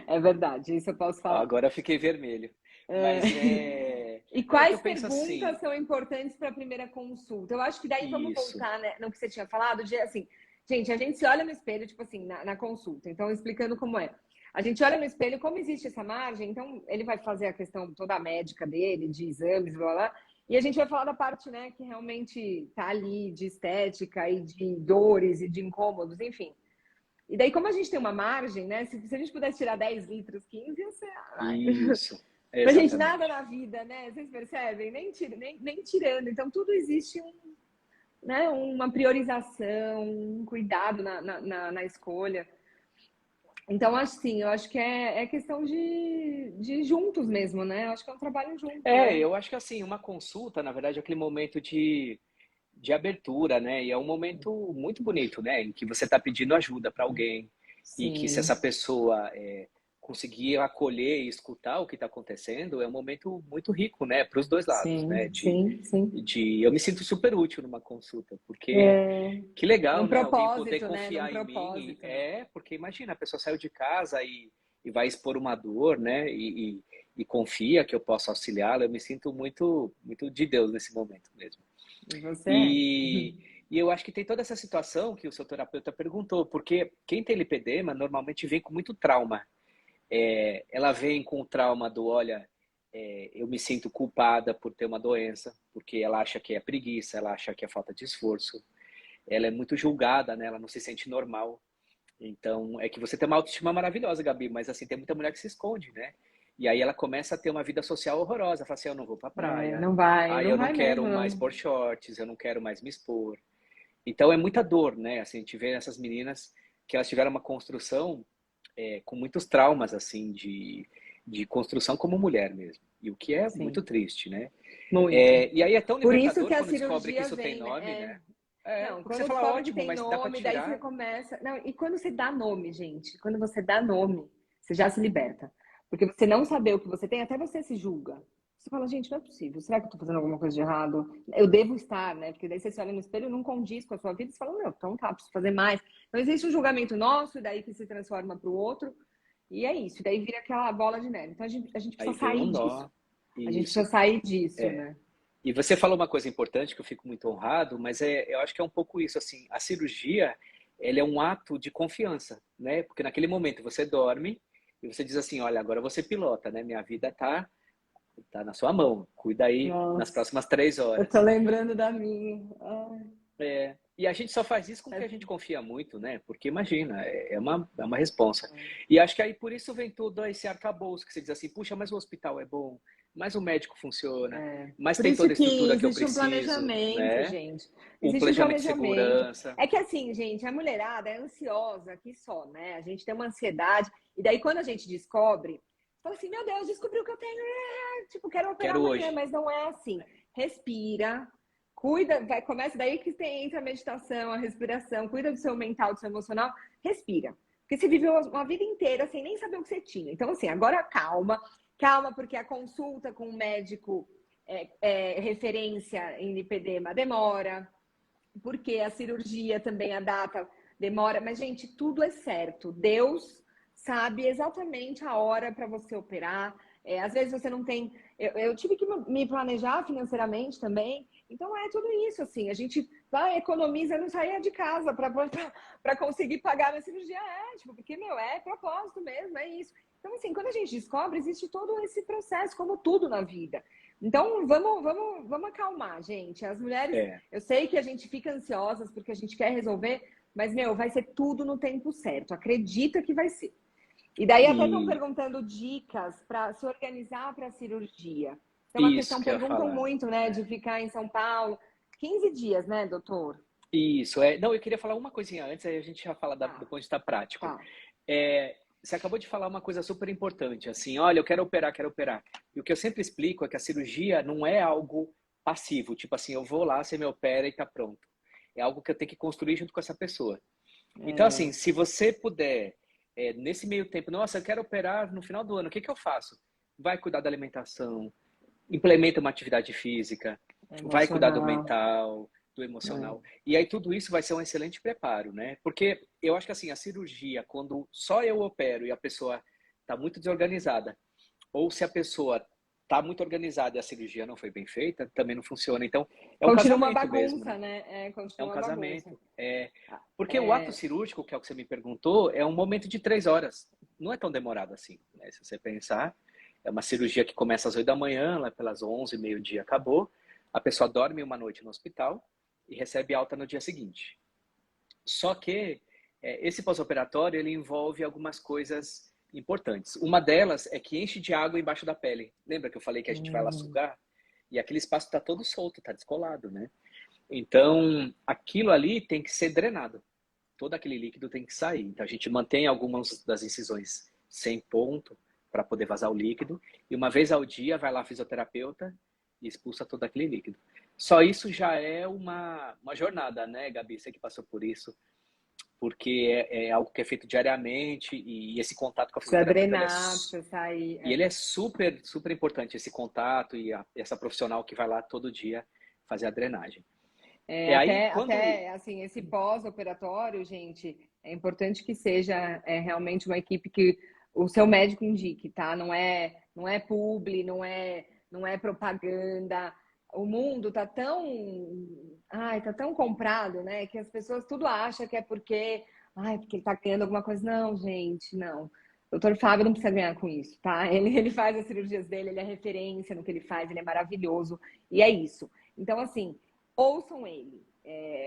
É verdade, isso eu posso falar. Agora eu fiquei vermelho. É. Mas é, E é que eu quais penso perguntas assim, são importantes para a primeira consulta? Eu acho que daí vamos isso. voltar, né, no que você tinha falado, de assim, gente, a gente se olha no espelho, tipo assim, na consulta. Então, explicando como é. A gente olha no espelho, como existe essa margem, então ele vai fazer a questão toda a médica dele, de exames, blá, blá, e a gente vai falar da parte, né, que realmente tá ali, de estética e de dores e de incômodos, enfim. E daí, como a gente tem uma margem, né, se a gente pudesse tirar 10 litros, 15, ia ser... Ai. Isso. Pra gente, nada Exatamente. na vida, né? Vocês percebem? Nem tirando. Então, tudo existe né, uma priorização, um cuidado na escolha. Então, assim, eu acho que é questão de juntos mesmo, né? Eu acho que é um trabalho junto, É, é. eu acho que assim, uma consulta, na verdade, é aquele momento de abertura, né? E é um momento muito bonito, né? Em que você está pedindo ajuda para alguém e que se essa Sim, pessoa conseguir acolher e escutar o que está acontecendo, é um momento muito rico, né? Para os dois lados, né? sim, sim, sim. Eu me sinto super útil numa consulta, porque que legal, Num né? Alguém poder propósito, né? Num confiar em mim. propósito. Porque imagina, a pessoa saiu de casa e vai expor uma dor, né? E confia que eu posso auxiliá-la. Eu me sinto muito, muito de Deus nesse momento mesmo. E você é. E, e eu acho que tem toda essa situação que o seu terapeuta perguntou, porque quem tem lipedema normalmente vem com muito trauma. Ela vem com o trauma do, olha, eu me sinto culpada por ter uma doença, porque ela acha que é preguiça, ela acha que é falta de esforço, ela é muito julgada, né? Ela não se sente normal. Então, é que você tem uma autoestima maravilhosa, Gabi, mas assim, tem muita mulher que se esconde, né? E aí ela começa a ter uma vida social horrorosa, fala assim, eu não vou pra praia, aí Não eu não vai quero mesmo, mais não. pôr shorts, eu não quero mais me expor. Então é muita dor, né? Assim, a gente vê essas meninas que elas tiveram uma construção com muitos traumas, assim, de construção como mulher mesmo. E o que é muito Sim, triste, né? muito. E aí é tão Por isso que libertador a quando descobre que cirurgia isso tem vem, nome, né? né? Não, Porque você quando fala, descobre que ótimo, tem mas dá pra nome, daí você tirar. começa. Não, e quando você dá nome, gente, quando você dá nome, você já se liberta. Porque você não saber o que você tem, até você se julga. Você fala, gente, não é possível. Será que eu tô fazendo alguma coisa de errado? Eu devo estar, né? Porque daí você se olha no espelho e não condiz com a sua vida e você fala, não, então tá, preciso fazer mais. Então existe um julgamento nosso, e daí que se transforma para o outro. E é isso. E daí vira aquela bola de neve. Então a gente Aí precisa vem um sair disso. nó. A gente precisa Isso. sair disso, É. né? E você falou uma coisa importante que eu fico muito honrado, mas eu acho que é um pouco isso, assim, a cirurgia, ele é um ato de confiança, né? Porque naquele momento você dorme e você diz assim, olha, agora você pilota, né? Minha vida tá na sua mão, cuida aí nas Nossa, próximas 3 eu tô horas. lembrando da minha. Ai, E a gente só faz isso com é, que a gente confia muito, né? Porque imagina, é uma responsa. E acho que aí por isso vem todo esse arcabouço que você diz assim, puxa, mas o hospital é bom, mas o médico funciona, mas Por tem isso toda a que estrutura que eu existe um preciso, planejamento, né? gente. O Existe um planejamento de planejamento. segurança. É que assim, gente, a mulherada é ansiosa aqui só, né? A gente tem uma ansiedade. E daí, quando a gente descobre, fala assim: meu Deus, descobriu que eu tenho. Tipo, quero operar Quero amanhã, hoje. mas não é assim. Respira, cuida, começa daí que entra a meditação, a respiração, cuida do seu mental, do seu emocional, respira. Porque você viveu uma vida inteira sem nem saber o que você tinha. Então, assim, agora calma, calma, porque a consulta com o médico referência em lipedema demora, porque a cirurgia também, a data demora. Mas, gente, tudo é certo. Deus sabe exatamente a hora para você operar. Às vezes você não tem. Eu tive que me planejar financeiramente também. Então é tudo isso, assim. A gente vai, economiza, não sair de casa para conseguir pagar a cirurgia. Tipo, porque, meu, é propósito mesmo, é isso. Então, assim, quando a gente descobre, existe todo esse processo, como tudo na vida. Então, vamos acalmar, gente. As mulheres, É, eu sei que a gente fica ansiosas porque a gente quer resolver, Mas, meu, vai ser tudo no tempo certo. Acredita que vai ser. E daí até estão E perguntando dicas para se organizar para a cirurgia. Então, a isso questão, que eu ia perguntam falar. muito, né, de ficar em São Paulo. 15 dias, né, doutor? Isso, é. Não, eu queria falar uma coisinha antes, aí a gente já fala do Tá, ponto de vista prático. tá. Você acabou de falar uma coisa super importante, assim, olha, eu quero operar, quero operar. E o que eu sempre explico é que a cirurgia não é algo passivo, tipo assim, eu vou lá, você me opera e tá pronto. É algo que eu tenho que construir junto com essa pessoa. Então, É, assim, se você puder, nesse meio tempo, nossa, eu quero operar no final do ano, o que que eu faço? Vai cuidar da alimentação, implementa uma atividade física, vai cuidar do emocional. mental, do É. emocional. E aí tudo isso vai ser um excelente preparo, né? Porque eu acho que assim, a cirurgia, quando só eu opero e a pessoa está muito desorganizada, ou se a pessoa está muito organizada e a cirurgia não foi bem feita, também não funciona. Então, é um Continua uma casamento mesmo, bagunça, né? né? É, É continua um uma bagunça. casamento. Porque o ato É, cirúrgico, que é o que você me perguntou, é um momento de 3 horas. Não é tão demorado assim, né? Se você pensar, é uma cirurgia que começa às 8 da manhã, lá pelas 11, meio-dia acabou. A pessoa dorme uma noite no hospital e recebe alta no dia seguinte. Só que esse pós-operatório ele envolve algumas coisas importantes. Uma delas é que enche de água embaixo da pele. Lembra que eu falei que a gente vai lá hum, sugar? E aquele espaço está todo solto, está descolado, né? Então, aquilo ali tem que ser drenado. Todo aquele líquido tem que sair. Então, a gente mantém algumas das incisões sem ponto para poder vazar o líquido. E uma vez ao dia vai lá a fisioterapeuta e expulsa todo aquele líquido. Só isso já é uma jornada, né, Gabi? Você que passou por isso. Porque é algo que é feito diariamente e esse contato com a precisa fisioterapeuta, drenar, precisa sair. e ele é super, super importante, esse contato e essa profissional que vai lá todo dia fazer a drenagem. É, É aí quando até assim, esse pós-operatório, gente, é importante que seja realmente uma equipe que o seu médico indique, tá? Não é publi, não é propaganda. O mundo tá tão comprado, né? Que as pessoas tudo acham que é porque ele tá ganhando alguma coisa. Não, gente, não. Doutor Fábio não precisa ganhar com isso, tá? Ele faz as cirurgias dele, ele é referência no que ele faz, ele é maravilhoso. E é isso. Então, assim, ouçam ele.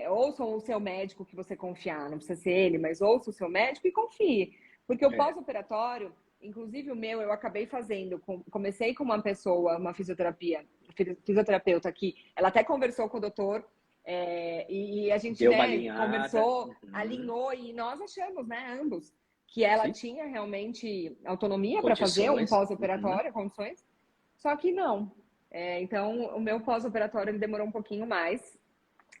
Ouçam o seu médico que você confiar, não precisa ser ele, mas ouça o seu médico e confie. Porque o é, pós-operatório, inclusive o meu, eu acabei fazendo. Comecei com uma pessoa, uma fisioterapeuta que ela até conversou com o doutor, e a gente, deu uma né, alinhada, conversou, alinhou, e nós achamos, né, ambos, que ela sim, tinha realmente autonomia para fazer um condições, pós-operatório, condições, só que não. Então, o meu pós-operatório ele demorou um pouquinho mais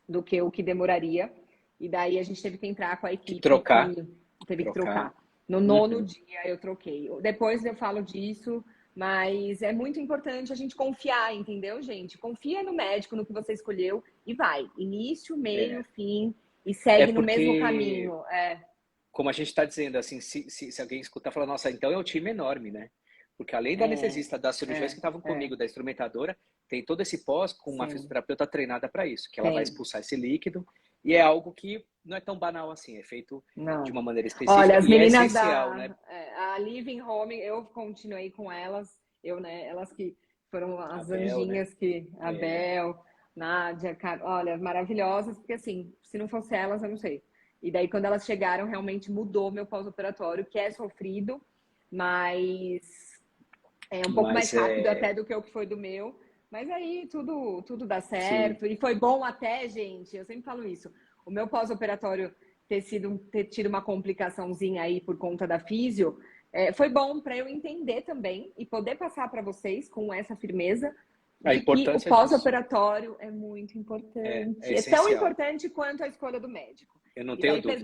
do que o que demoraria. E daí a gente teve que entrar com a que equipe trocar, que teve que trocar. trocar. No nono Uhum, dia eu troquei. Depois eu falo disso, mas é muito importante a gente confiar, entendeu, gente? Confia no médico, no que você escolheu e vai. Início, meio, é. fim e É segue no mesmo porque, caminho. como a gente está dizendo, assim, se alguém escutar, falar, nossa, então é um time enorme, né? Porque além da É, anestesista, das cirurgiões que estavam é. comigo, da instrumentadora, tem todo esse pós com uma Sim, fisioterapeuta treinada para isso, que ela vai tem. expulsar esse líquido, e é algo que não é tão banal assim, é feito de Não. uma maneira Olha, específica as e é meninas essencial, né? a Living Home, eu continuei com elas, né, elas que foram A as Bel, né? anjinhas a É, Bel, Nádia, olha, maravilhosas, porque assim, se não fosse elas, eu não sei. E daí, quando elas chegaram, realmente mudou meu pós-operatório, que é sofrido, mas é um pouco mais mas rápido até do que o que foi do meu. Mas aí tudo dá sim, certo. E foi bom até, gente, eu sempre falo isso. O meu pós-operatório ter tido uma complicaçãozinha aí por conta da físio, foi bom para eu entender também e poder passar para vocês com essa firmeza a de que o importância disso pós-operatório é muito é importante. É tão essencial. importante quanto a escolha do médico. Eu não E tenho daí dúvida.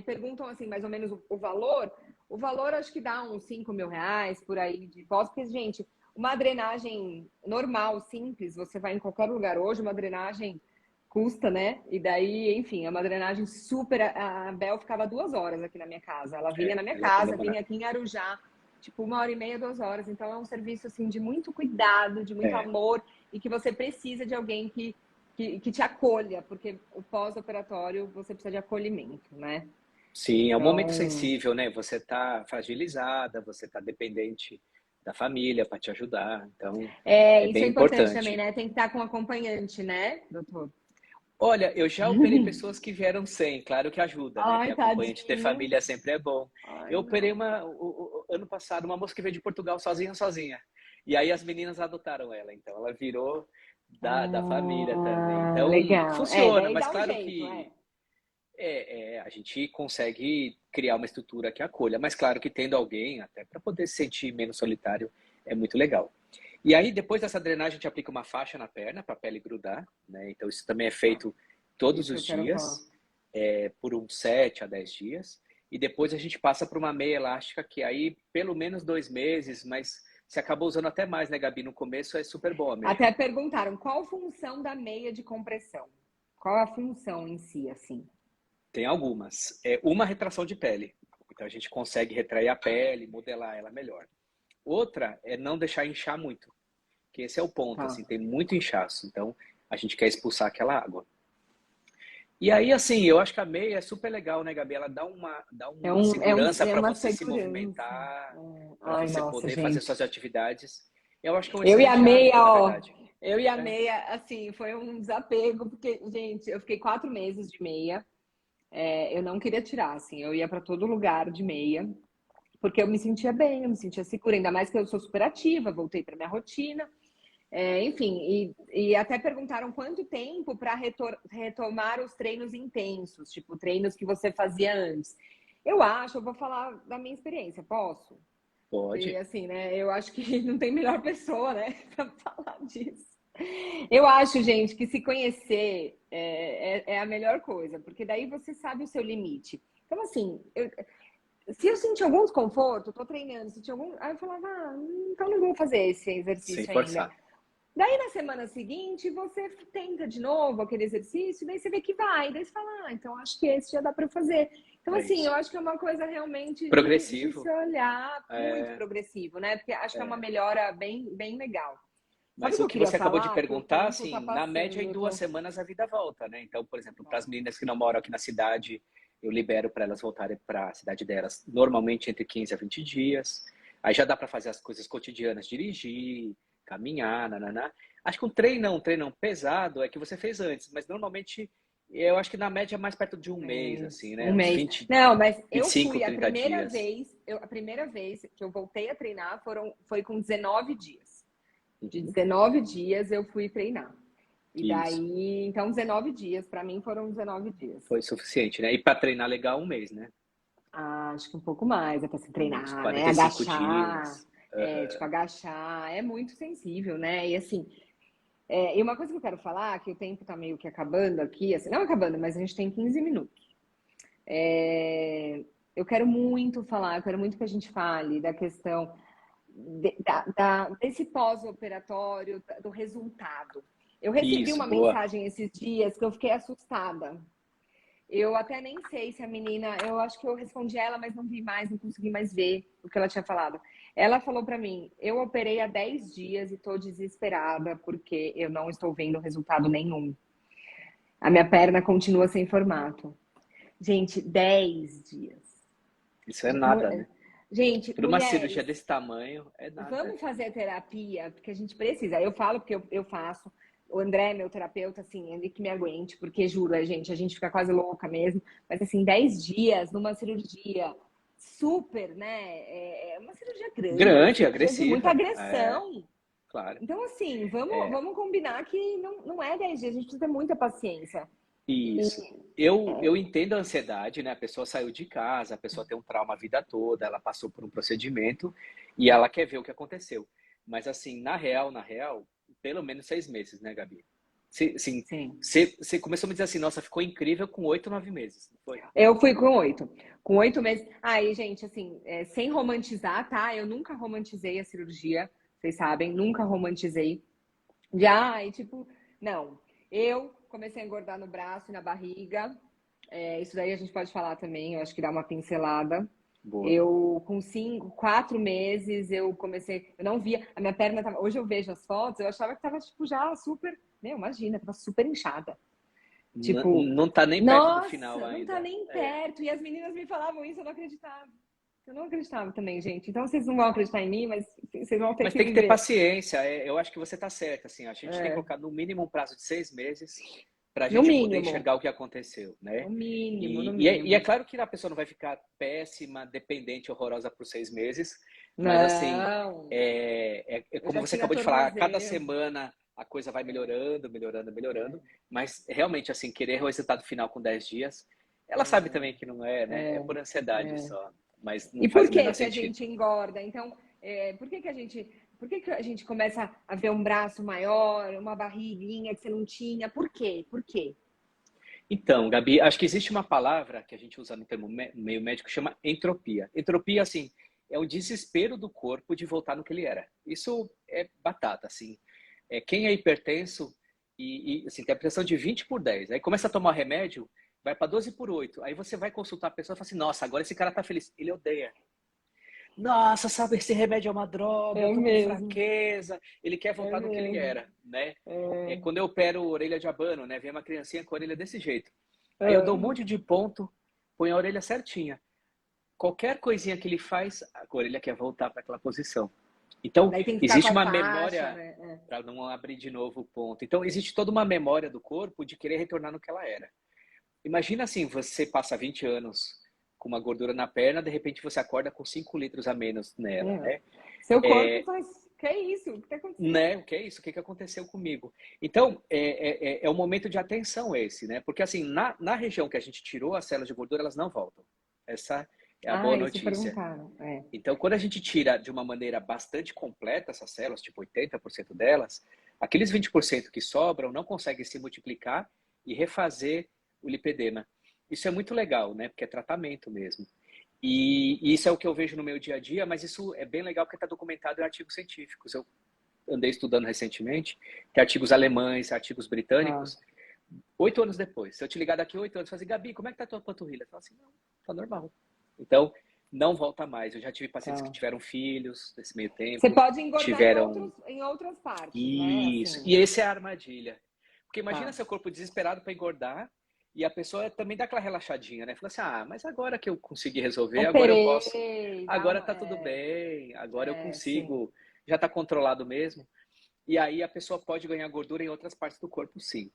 perguntam assim, mais ou menos o valor. O valor acho que dá uns 5 mil reais por aí de pós, porque, gente, uma drenagem normal, simples, você vai em qualquer lugar hoje, uma drenagem custa, né? E daí, enfim, é uma drenagem super. A Bel ficava 2 horas aqui na minha casa. Ela vinha na minha Ela tem casa, vinha demorado. aqui em Arujá, tipo 1 hora e meia, 2 horas. Então é um serviço assim de muito cuidado, de muito É, amor e que você precisa de alguém que te acolha, porque o pós-operatório você precisa de acolhimento, né? sim, é um momento Então, sensível, né? Você está fragilizada, você está dependente da família para te ajudar. Então, é isso é bem importante também, importante. né? Tem que estar com um acompanhante, né, doutor? Olha, eu já operei pessoas que vieram sem, claro que ajuda, né? Ter Ai, acompanhante, ter tadinho. família sempre é bom. Ai, Eu operei não. ano passado uma moça que veio de Portugal sozinha. E aí as meninas adotaram ela, então ela virou da família também. Ah, Então legal. É, funciona, daí mas dá um claro jeito, que a gente consegue criar uma estrutura que acolha, mas claro que tendo alguém, até para poder se sentir menos solitário, é muito legal. E aí, depois dessa drenagem, a gente aplica uma faixa na perna para a pele grudar, né? Então, isso também é Tá. feito todos Isso que eu os quero falar. dias, por uns 7 a 10 dias. E depois a gente passa para uma meia elástica, que aí, pelo menos 2 meses, mas você acabou usando até mais, né, Gabi? No começo é super boa a meia. Até perguntaram qual a função da meia de compressão? Qual a função em si, assim? Tem algumas. É uma retração de pele. Então, a gente consegue retrair a pele, modelar ela melhor. Outra é não deixar inchar muito, que esse é o ponto, Tá. assim, tem muito inchaço. Então, a gente quer expulsar aquela água. E aí, assim, eu acho que a meia é super legal, né, Gabi? Ela dá uma segurança É para uma você se segurança. movimentar, É. para Ai, você nossa, poder fazer gente. suas atividades. Eu acho que é um Eu e a excelente hábito, meia, na ó. verdade. Eu e a É, meia, assim, foi um desapego, porque, gente, eu fiquei 4 meses de meia. Eu não queria tirar, assim, eu ia para todo lugar de meia, porque eu me sentia bem, eu me sentia segura, ainda mais que eu sou super ativa, voltei para minha rotina. Enfim, e até perguntaram quanto tempo para retomar os treinos intensos, tipo treinos que você fazia antes. Eu vou falar da minha experiência, posso? Porque pode. assim, né? Eu acho que não tem melhor pessoa, né, para falar disso. Eu acho, gente, que se conhecer é a melhor coisa, porque daí você sabe o seu limite. Então, assim, se eu sentir algum desconforto, tô treinando, senti algum. Aí eu falava, então não vou fazer esse Sem exercício ainda. forçar. Daí na semana seguinte você tenta de novo aquele exercício, daí você vê que vai, daí você fala, então acho que esse já dá para fazer. Então, É assim, eu isso. acho que é uma coisa realmente de se Progressivo. olhar muito É, progressivo, né? Porque acho que é uma é. melhora bem legal. Sabe o Mas que o eu que queria você acabou de falar? Que o perguntar, tempo tá assim, na média, em passando, eu duas tô. semanas a vida volta, né? Então, por exemplo, para as meninas que não moram aqui na cidade, eu libero para elas voltarem para a cidade delas, normalmente entre 15 a 20 dias. Aí já dá para fazer as coisas cotidianas, dirigir, caminhar, nananá. Acho que um treinão pesado é que você fez antes, mas normalmente eu acho que na média é mais perto de um mês, assim, né? Um Uns mês. 20, Não, mas eu 25, fui 30 dias. a primeira vez que eu voltei a treinar foi com 19 dias. De Uhum. 19 dias eu fui treinar. E Isso, daí, então 19 dias, para mim foram 19 dias. foi suficiente, né? E para treinar legal, um mês, né? Acho que um pouco mais, é para se Uns treinar, né? 45 Agachar, dias. tipo, agachar, é muito sensível, né? E assim, e uma coisa que eu quero falar, que o tempo tá meio que acabando aqui, assim, não acabando, mas a gente tem 15 minutos. Eu quero muito falar, eu quero muito que a gente fale da questão desse pós-operatório, do resultado. Eu recebi Isso, uma boa. mensagem esses dias que eu fiquei assustada. Eu até nem sei se a menina, eu acho que eu respondi a ela, mas não vi mais, não consegui mais ver o que ela tinha falado. Ela falou para mim: eu operei há 10 dias e estou desesperada porque eu não estou vendo resultado nenhum. A minha perna continua sem formato. Gente, 10 dias. Isso é nada, né? Gente, Para uma cirurgia mulheres, desse tamanho, é nada. vamos fazer terapia, porque a gente precisa. Eu falo porque eu faço. O André, meu terapeuta, assim, ele que me aguente, porque juro, a gente fica quase louca mesmo. Mas, assim, 10 dias numa cirurgia super, né? É uma cirurgia grande, uma Grande, cirurgia de muita agressiva. É, agressão. claro. Então, assim, É, vamos combinar que não é 10 dias, a gente precisa ter muita paciência. E, isso. Eu entendo a ansiedade, né? A pessoa saiu de casa, a pessoa tem um trauma a vida toda, ela passou por um procedimento e ela quer ver o que aconteceu. Mas, assim, na real, pelo menos 6 meses, né, Gabi? Sim, sim. você começou a me dizer assim, nossa, ficou incrível com 8, 9 meses, não foi? Eu fui com 8. Com 8 meses. Aí, gente, assim, sem romantizar, tá? Eu nunca romantizei a cirurgia, vocês sabem, nunca romantizei. Já, e tipo, não. Eu comecei a engordar no braço e na barriga. Isso daí a gente pode falar também, eu acho que dá uma pincelada. Boa. Eu, com 4 meses, eu comecei. Eu não via. A minha perna tava. Hoje eu vejo as fotos, eu achava que tava, tipo, já super. Meu, imagina, tava super inchada. Tipo, Não tá nem perto do final nossa, não tá ainda. nem É. perto. E as meninas me falavam isso, eu não acreditava. Eu não acreditava também, gente. Então vocês não vão acreditar em mim, mas vocês vão ter Mas que tem que ter viver. paciência. Eu acho que você está certo. Assim, a gente tem que É, colocar no mínimo um prazo de 6 meses pra No gente poder mínimo. enxergar o que aconteceu, né? No mínimo, no E é mínimo. claro que a pessoa não vai ficar péssima, dependente, horrorosa por 6 meses, mas assim, Não, é eu como já você tinha acabou de falar, a cada tornozelo. semana a coisa vai É, melhorando, melhorando, melhorando, é, mas realmente, assim, querer o resultado final com 10 dias, ela sabe é, também que não é, né? É é, por ansiedade é. só, mas não E faz por o que menor que a sentido. gente engorda? Então, por que que a gente começa a ver um braço maior, uma barriguinha que você não tinha? Por quê? Por quê? Então, Gabi, acho que existe uma palavra que a gente usa no termo meio médico que chama entropia. Entropia, assim, é o desespero do corpo de voltar no que ele era. Isso é batata, assim. Quem é hipertenso assim, tem a pressão de 20/10, aí começa a tomar remédio, vai para 12/8. Aí você vai consultar a pessoa e fala assim, nossa, agora esse cara tá feliz. Ele odeia. Nossa, sabe, esse remédio é uma droga, eu É tô com mesmo, fraqueza. Ele quer é voltar no que ele mesmo. era, né? É, Quando eu opero orelha de abano, né? Vem uma criancinha com a orelha desse jeito. Aí eu dou um é. monte de ponto, põe a orelha certinha. Qualquer coisinha que ele faz, a orelha quer voltar para aquela posição. Então, Daí tem que ficar com existe a uma faixa, memória né? para não abrir de novo o ponto. Então, existe toda uma memória do corpo de querer retornar no que ela era. Imagina assim, você passa 20 anos com uma gordura na perna, de repente você acorda com 5 litros a menos nela, É. né? Seu corpo É, faz. Que é isso? O que está acontecendo? né? O que é isso? O que aconteceu comigo? Então, é um momento de atenção esse, né? Porque assim, na região que a gente tirou as células de gordura, elas não voltam. Essa é a boa Ah, isso notícia. perguntaram. É. Então, quando a gente tira de uma maneira bastante completa essas células, tipo 80% delas, aqueles 20% que sobram não conseguem se multiplicar e refazer o lipedema. Isso é muito legal, né? Porque é tratamento mesmo. E isso é o que eu vejo no meu dia a dia, mas isso é bem legal porque está documentado em artigos científicos. Eu andei estudando recentemente, tem artigos alemães, artigos Ah, britânicos, 8 anos depois. Se eu te ligar daqui 8 anos, fazer, Gabi, como é que tá a tua panturrilha? Eu falo assim, não, tá normal. Então, não volta mais. Eu já tive pacientes que tá. tiveram filhos nesse meio Você tempo, pode engordar tiveram em outras partes, né? isso. Assim, E esse é a armadilha. Porque imagina tá. seu corpo desesperado para engordar e a pessoa também dá aquela relaxadinha, né? Fala assim: ah, mas agora que eu consegui resolver, agora eu posso. Operei, Agora tá? tá tudo bem, agora eu Sim. consigo, já tá controlado mesmo. E aí a pessoa pode ganhar gordura em outras partes do corpo, sim.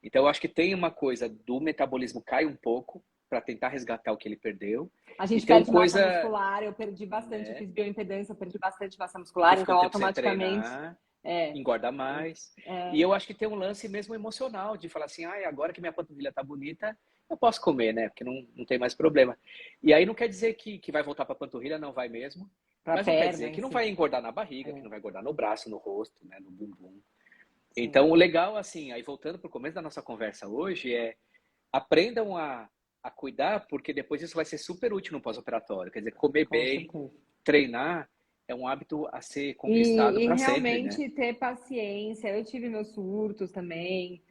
Então eu acho que tem uma coisa do metabolismo cai um pouco para tentar resgatar o que ele perdeu. A E gente tem perde massa coisa, muscular, eu perdi bastante, eu né, fiz bioimpedância, eu perdi bastante massa porque muscular, ficou então um tempo sem automaticamente. treinar, É, engorda mais. E é, eu acho que tem um lance mesmo emocional de falar assim, ah, agora que minha panturrilha tá bonita, eu posso comer, né? Porque não tem mais problema. E aí não quer dizer que vai voltar para a panturrilha, não vai mesmo. pra Mas não quer perna dizer em que não si. vai engordar na barriga, que É, não vai engordar no braço, no rosto, né, no bumbum. Então, sim. o legal, assim, aí voltando para o começo da nossa conversa hoje, aprendam a cuidar, porque depois isso vai ser super útil no pós-operatório. Quer dizer, comer Com bem, certeza. treinar, é um hábito a ser conquistado E para sempre, né? realmente ter paciência. Eu tive meus surtos também,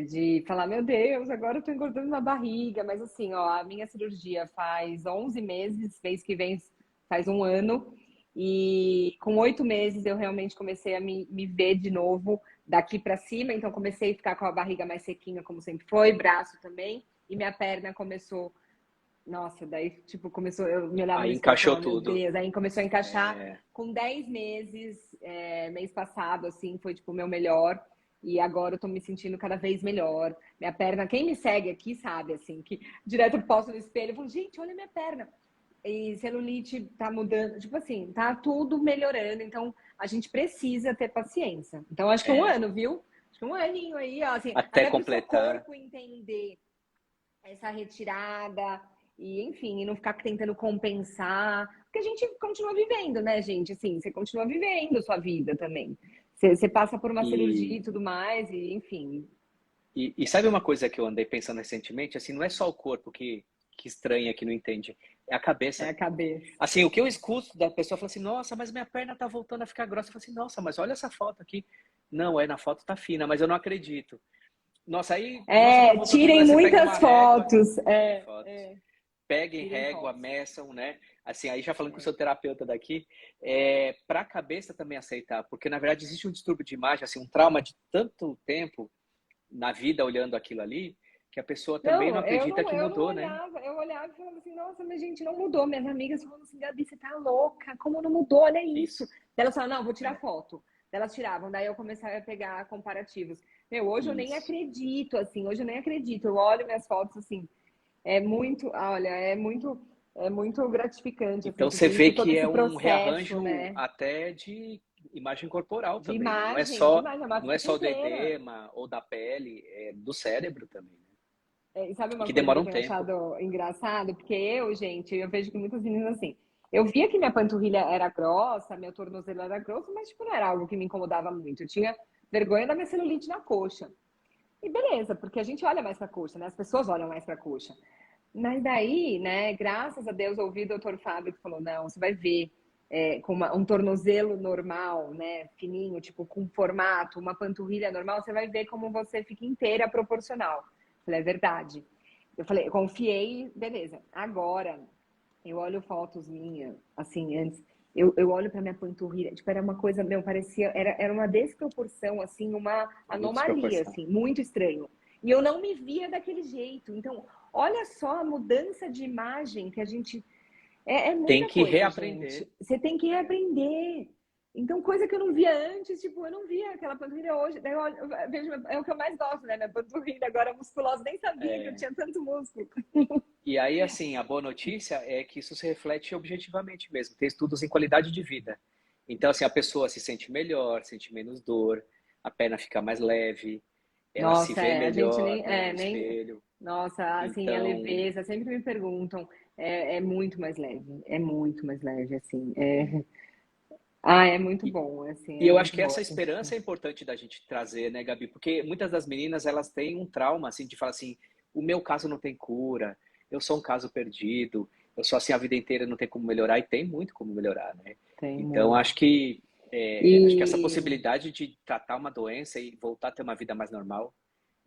de falar, meu Deus, agora eu tô engordando na barriga. Mas assim, ó, a minha cirurgia faz 11 meses, mês que vem faz um ano. E com 8 meses eu realmente comecei a me ver de novo daqui para cima. Então comecei a ficar com a barriga mais sequinha, como sempre foi, braço também. E minha perna começou. Nossa, daí, tipo, começou, eu me olhava no Aí espelho e encaixou falava, meu tudo. Deus, aí começou a encaixar É, com 10 meses, mês passado, assim, foi, tipo, o meu melhor, e agora eu tô me sentindo cada vez melhor. Minha perna, quem me segue aqui sabe, assim, que direto eu posto no espelho, eu falo, gente, olha minha perna. E celulite tá mudando, tipo assim, tá tudo melhorando, então a gente precisa ter paciência. Então, acho que um é. ano, viu? Acho que um aninho aí, ó, assim, Até até pro seu completar. corpo entender essa retirada e, enfim, e não ficar tentando compensar, porque a gente continua vivendo, né, gente? Assim, você continua vivendo sua vida também. Você passa por uma cirurgia E, e tudo mais, e enfim, e sabe uma coisa que eu andei pensando recentemente? Assim, não é só o corpo que estranha, que não entende, é a é cabeça. a cabeça. Assim, o que eu escuto da pessoa fala assim, nossa, mas minha perna tá voltando a ficar grossa. Eu falo assim, nossa, mas olha essa foto aqui. Não, na foto tá fina, mas eu não acredito. Nossa, aí, nossa, tá É, voltando a tirem engordar. Você pega uma muitas régua, fotos. tirem fotos. Peguem Tirem régua, fotos. meçam, né? Assim, aí já falando com o É. seu terapeuta daqui, para a cabeça também aceitar, porque na verdade existe um distúrbio de imagem, assim, um trauma de tanto tempo na vida olhando aquilo ali, que a pessoa também não Não, acredita que eu não mudou, né? olhava, eu olhava e falava assim, nossa, mas gente, não mudou. Minhas amigas falavam assim, Gabi, você tá louca, como não mudou? Olha isso. Isso. Daí ela falava, não, vou tirar É. foto. Elas tiravam, daí eu comecei a pegar comparativos. Meu, hoje eu nem Isso. acredito, assim, hoje eu nem acredito. Eu olho minhas fotos, assim, é muito, olha, é muito gratificante, assim, Então porque você a vê gente todo que esse é um processo, rearranjo né, até de imagem corporal de também, né? imagem, é uma Não é vida só do inteira. edema ou da pele, é do cérebro também, né? E sabe E uma que coisa que demora eu um tenho tempo. achado engraçado? Porque gente, eu vejo que muitas meninas assim, eu via que minha panturrilha era grossa, meu tornozelo era grosso, mas tipo, não era algo que me incomodava muito. Eu tinha vergonha da minha celulite na coxa. E beleza, porque a gente olha mais pra coxa, né? As pessoas olham mais pra coxa. Mas daí, né, graças a Deus, eu ouvi o doutor Fábio que falou, não, você vai ver com um tornozelo normal, né, fininho, tipo, com formato, uma panturrilha normal, você vai ver como você fica inteira proporcional. Eu falei, é verdade. Eu falei, confiei, beleza. Agora, eu olho fotos minhas, assim, antes, eu olho pra minha panturrilha, tipo, era uma coisa, meu, parecia, era uma desproporção, assim, uma Uma anomalia, desproporção. assim, muito estranho. E eu não me via daquele jeito. Então, olha só a mudança de imagem que a gente. É Tem muita que coisa, reaprender. gente. Você tem que reaprender. Então, coisa que eu não via antes, tipo, eu não via aquela panturrilha hoje. Daí eu vejo, é o que eu mais gosto, né? Minha panturrilha agora musculosa. Nem sabia que eu É, tinha tanto músculo. e aí, assim, a boa notícia é que isso se reflete objetivamente mesmo. Tem estudos em qualidade de vida. Então, assim, a pessoa se sente melhor, sente menos dor, a perna fica mais leve, ela se Nossa, vê a gente melhor, nem, né, no nem. espelho. Nossa, assim, a Então, leveza, sempre me perguntam, é muito mais leve, é muito mais leve, assim. É muito e, bom, assim, e é eu acho muito que bom essa a sensação. esperança é importante da gente trazer, né, Gabi? Porque muitas das meninas, elas têm um trauma, assim, de falar assim, o meu caso não tem cura, eu sou um caso perdido, eu sou assim a vida inteira, não tem como melhorar, e tem muito como melhorar, né? Tem Então, muito. acho que essa E, possibilidade de tratar uma doença e voltar a ter uma vida mais normal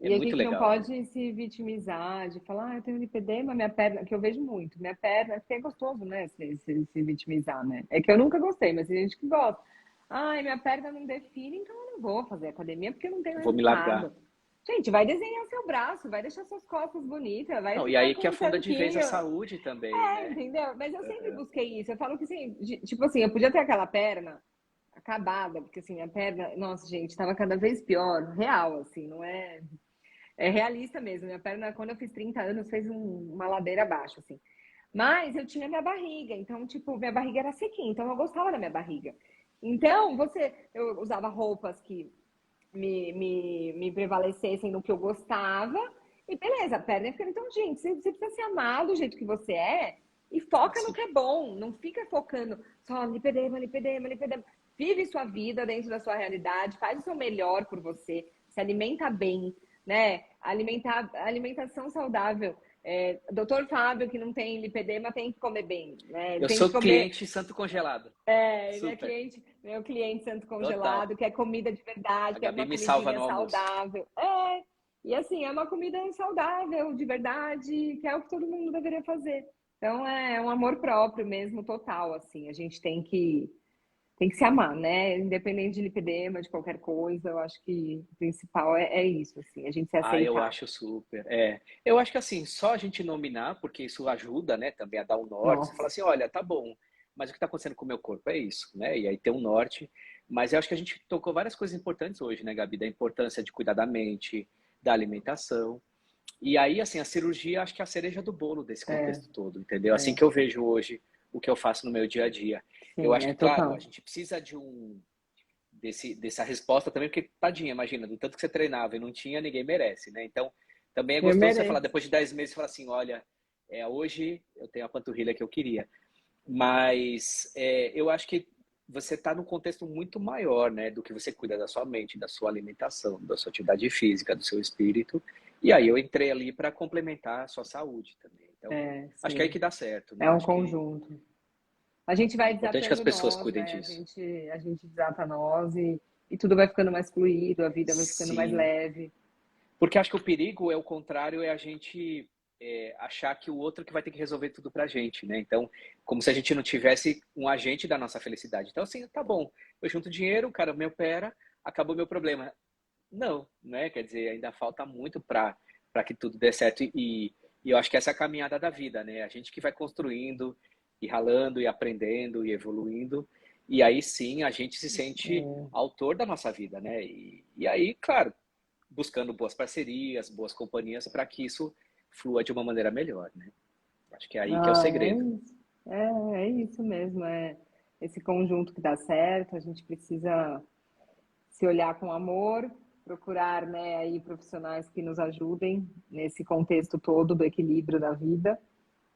é e a muito gente não legal, né? pode se vitimizar, de falar, eu tenho lipedema, minha perna, que eu vejo muito, minha perna, porque é gostoso, né, se vitimizar, né? É que eu nunca gostei, mas tem gente que gosta. Ai, minha perna não define, então eu não vou fazer academia porque eu não tenho Vou me largar. resultado. Gente, vai desenhar seu braço, vai deixar suas costas bonitas, vai Não, e ficar aí com que um afunda de vez a tanquinho. saúde também, né? Entendeu? Mas eu sempre Uhum. busquei isso. Eu falo que assim, tipo assim, eu podia ter aquela perna acabada, porque assim, a perna, nossa, gente, estava cada vez pior, real, assim, não é. É realista mesmo. Minha perna, quando eu fiz 30 anos, fez uma ladeira abaixo, assim. Mas eu tinha minha barriga, então, tipo, minha barriga era sequinha, então eu gostava da minha barriga. Então, eu usava roupas que me prevalecessem no que eu gostava. E beleza, a perna ia ficando. Então, gente, você precisa se amar do jeito que você é e foca no Assim, que é bom. Não fica focando só lipedema, lipedema, lipedema. Vive sua vida dentro da sua realidade, faz o seu melhor por você, se alimenta bem, né? Alimentação saudável. Doutor Fábio, que não tem lipedema, tem que comer bem, né? eu Tem que sou comer. cliente santo congelado. Super. Meu cliente santo Total. congelado, quer comida de verdade, A quer Gabi uma me salva comidinha no almoço. saudável. E assim, é uma comida saudável, de verdade, que é o que todo mundo deveria fazer. Então é um amor próprio mesmo, total, assim. A gente tem que se amar, né? Independente de lipedema, de qualquer coisa, eu acho que o principal é isso, assim, a gente se Ah, eu aceitar. acho super. É. Eu acho que assim, só a gente nominar, porque isso ajuda, né, também a dar um norte. Você fala Nossa, assim, olha, tá bom, mas o que está acontecendo com o meu corpo é isso, né? E aí tem um norte. Mas eu acho que a gente tocou várias coisas importantes hoje, né, Gabi? Da importância de cuidar da mente, da alimentação. E aí, assim, a cirurgia, acho que é a cereja do bolo desse é, contexto todo, entendeu? Assim é, que eu vejo hoje o que eu faço no meu dia a dia. Eu sim, acho é que, claro, a total. gente precisa dessa resposta também, porque, tadinha, imagina, do tanto que você treinava e não tinha, ninguém merece, né? Então, também é Eu gostoso você falar, mereço. depois de 10 meses, você falar assim, olha, hoje eu tenho a panturrilha que eu queria. Mas eu acho que você está num contexto muito maior, né, do que você cuida da sua mente, da sua alimentação, da sua atividade física, do seu espírito. E aí eu entrei ali para complementar a sua saúde também. Então, acho que é aí Sim, que dá certo, é né? um Acho que conjunto. A gente é vai importante que as desatando pessoas nós, cuidem né? disso. A gente desata nós e tudo vai ficando mais fluido, a vida vai ficando mais Sim, leve. porque acho que o perigo é o contrário, é a gente achar que o outro que vai ter que resolver tudo pra gente, né? Então, como se a gente não tivesse um agente da nossa felicidade. Então, assim, tá bom, eu junto dinheiro, o cara me opera, acabou meu problema. Não, né? Quer dizer, ainda falta muito para que tudo dê certo. E eu acho que essa é a caminhada da vida, né? A gente que vai construindo e ralando e aprendendo e evoluindo. E aí sim a gente se sente autor da nossa vida, né? E aí, claro, buscando boas parcerias, boas companhias para que isso flua de uma maneira melhor, né? Acho que é aí que é o Ah, é segredo. isso. É isso mesmo, é esse conjunto que dá certo, a gente precisa se olhar com amor, procurar, né, aí profissionais que nos ajudem nesse contexto todo do equilíbrio da vida.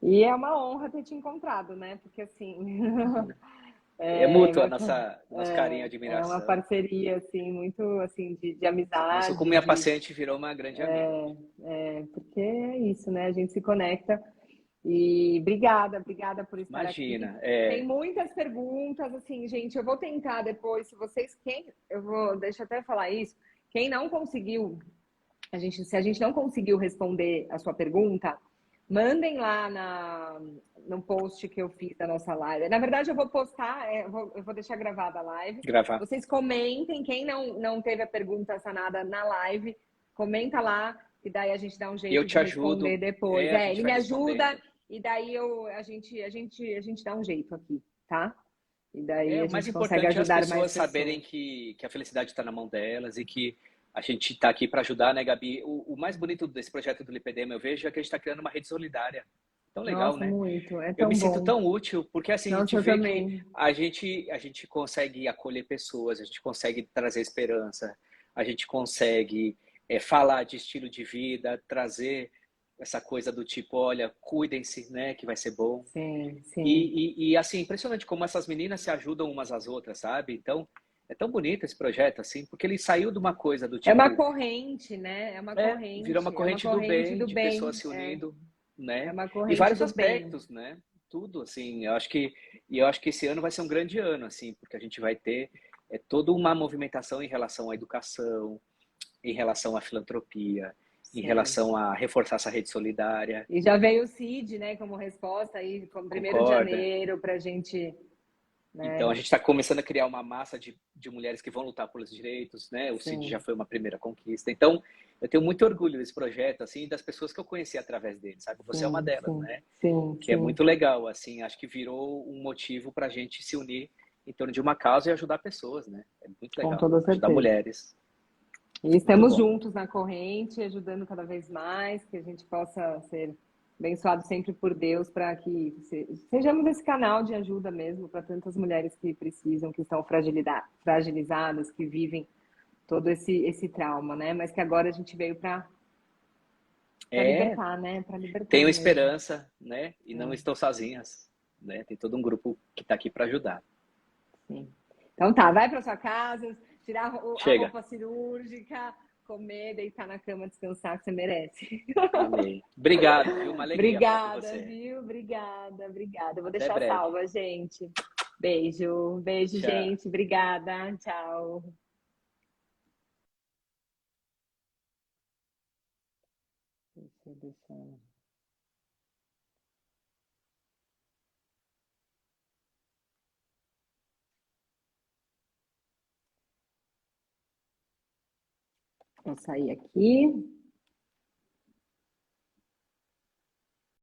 E é uma honra ter te encontrado, né? Porque assim, É mútua a vai, nosso carinho e é uma admiração. parceria assim muito assim de Você começou como amizade, minha de paciente e virou uma grande amiga. porque é isso, né? A gente se conecta. E obrigada por estar aqui. Imagina, Tem muitas perguntas, assim, gente, eu vou tentar depois, se vocês, deixa eu até falar isso, quem não conseguiu, se a gente não conseguiu responder a sua pergunta, mandem lá no post que eu fiz da nossa live. Na verdade, eu vou postar, eu vou deixar gravada a live. gravar. Vocês comentem, quem não teve a pergunta sanada na live, comenta lá, e daí a gente dá um Eu jeito de te responder ajudo, depois. a Ele gente vai me ajuda, respondendo. e daí a gente dá um jeito aqui, tá? E daí É, a o mais gente consegue importante é as ajudar mais pessoas saberem pessoas. que a felicidade está na mão delas e que a gente está aqui para ajudar, né, Gabi? O mais bonito desse projeto do Lipedema, eu vejo, é que a gente está criando uma rede solidária. Tão legal, Nossa, né? muito, é Eu me tão sinto bom. tão útil, porque assim, a gente Nossa, eu vê que também. a gente consegue acolher pessoas, a gente consegue trazer esperança, a gente consegue falar de estilo de vida, trazer essa coisa do tipo, olha, cuidem-se, né, que vai ser bom. Sim, sim. E assim, impressionante como essas meninas se ajudam umas às outras, sabe? Então, é tão bonito esse projeto, assim, porque ele saiu de uma coisa do É uma tipo, corrente, né? virou uma É uma corrente do corrente bem, do de pessoas bem. se É, unindo, é né? uma E corrente vários do bem. aspectos, né? Tudo, assim, eu acho que esse ano vai ser um grande ano, assim, porque a gente vai ter toda uma movimentação em relação à educação, em relação à filantropia, em Sim. relação a reforçar essa rede solidária, E já veio o CID, né, como resposta aí, como 1º de concorda? janeiro, para a gente, Então, a né? gente está começando a criar uma massa de mulheres que vão lutar pelos direitos, né? O CID já Sim, foi uma primeira conquista. Então, eu tenho muito orgulho desse projeto, assim, das pessoas que eu conheci através dele, sabe? Você é uma sim, delas, sim, né? sim, Que é sim, muito legal, assim. Acho que virou um motivo para a gente se unir em torno de uma causa e ajudar pessoas, né? É muito com legal. toda Ajudar certeza. mulheres. E Muito estamos bom. juntos na corrente, ajudando cada vez mais, que a gente possa ser abençoado sempre por Deus, para que sejamos esse canal de ajuda mesmo para tantas mulheres que precisam, que estão fragilizadas, que vivem todo esse trauma, né? Mas que agora a gente veio para É, libertar, né? Para libertar tenho mesmo. esperança, né? E não É, estou sozinhas, né? Tem todo um grupo que está aqui para ajudar. sim. Então tá, vai para sua casa, tirar a Chega. roupa cirúrgica, comer, deitar na cama, descansar, que você merece. Amei. Obrigado, viu? Uma alegria falar com Obrigada, você. viu? Obrigada. Eu vou Até deixar breve. salva, gente. Beijo, Tchau. gente. Obrigada. Tchau. Deixa eu deixar. Vou sair aqui.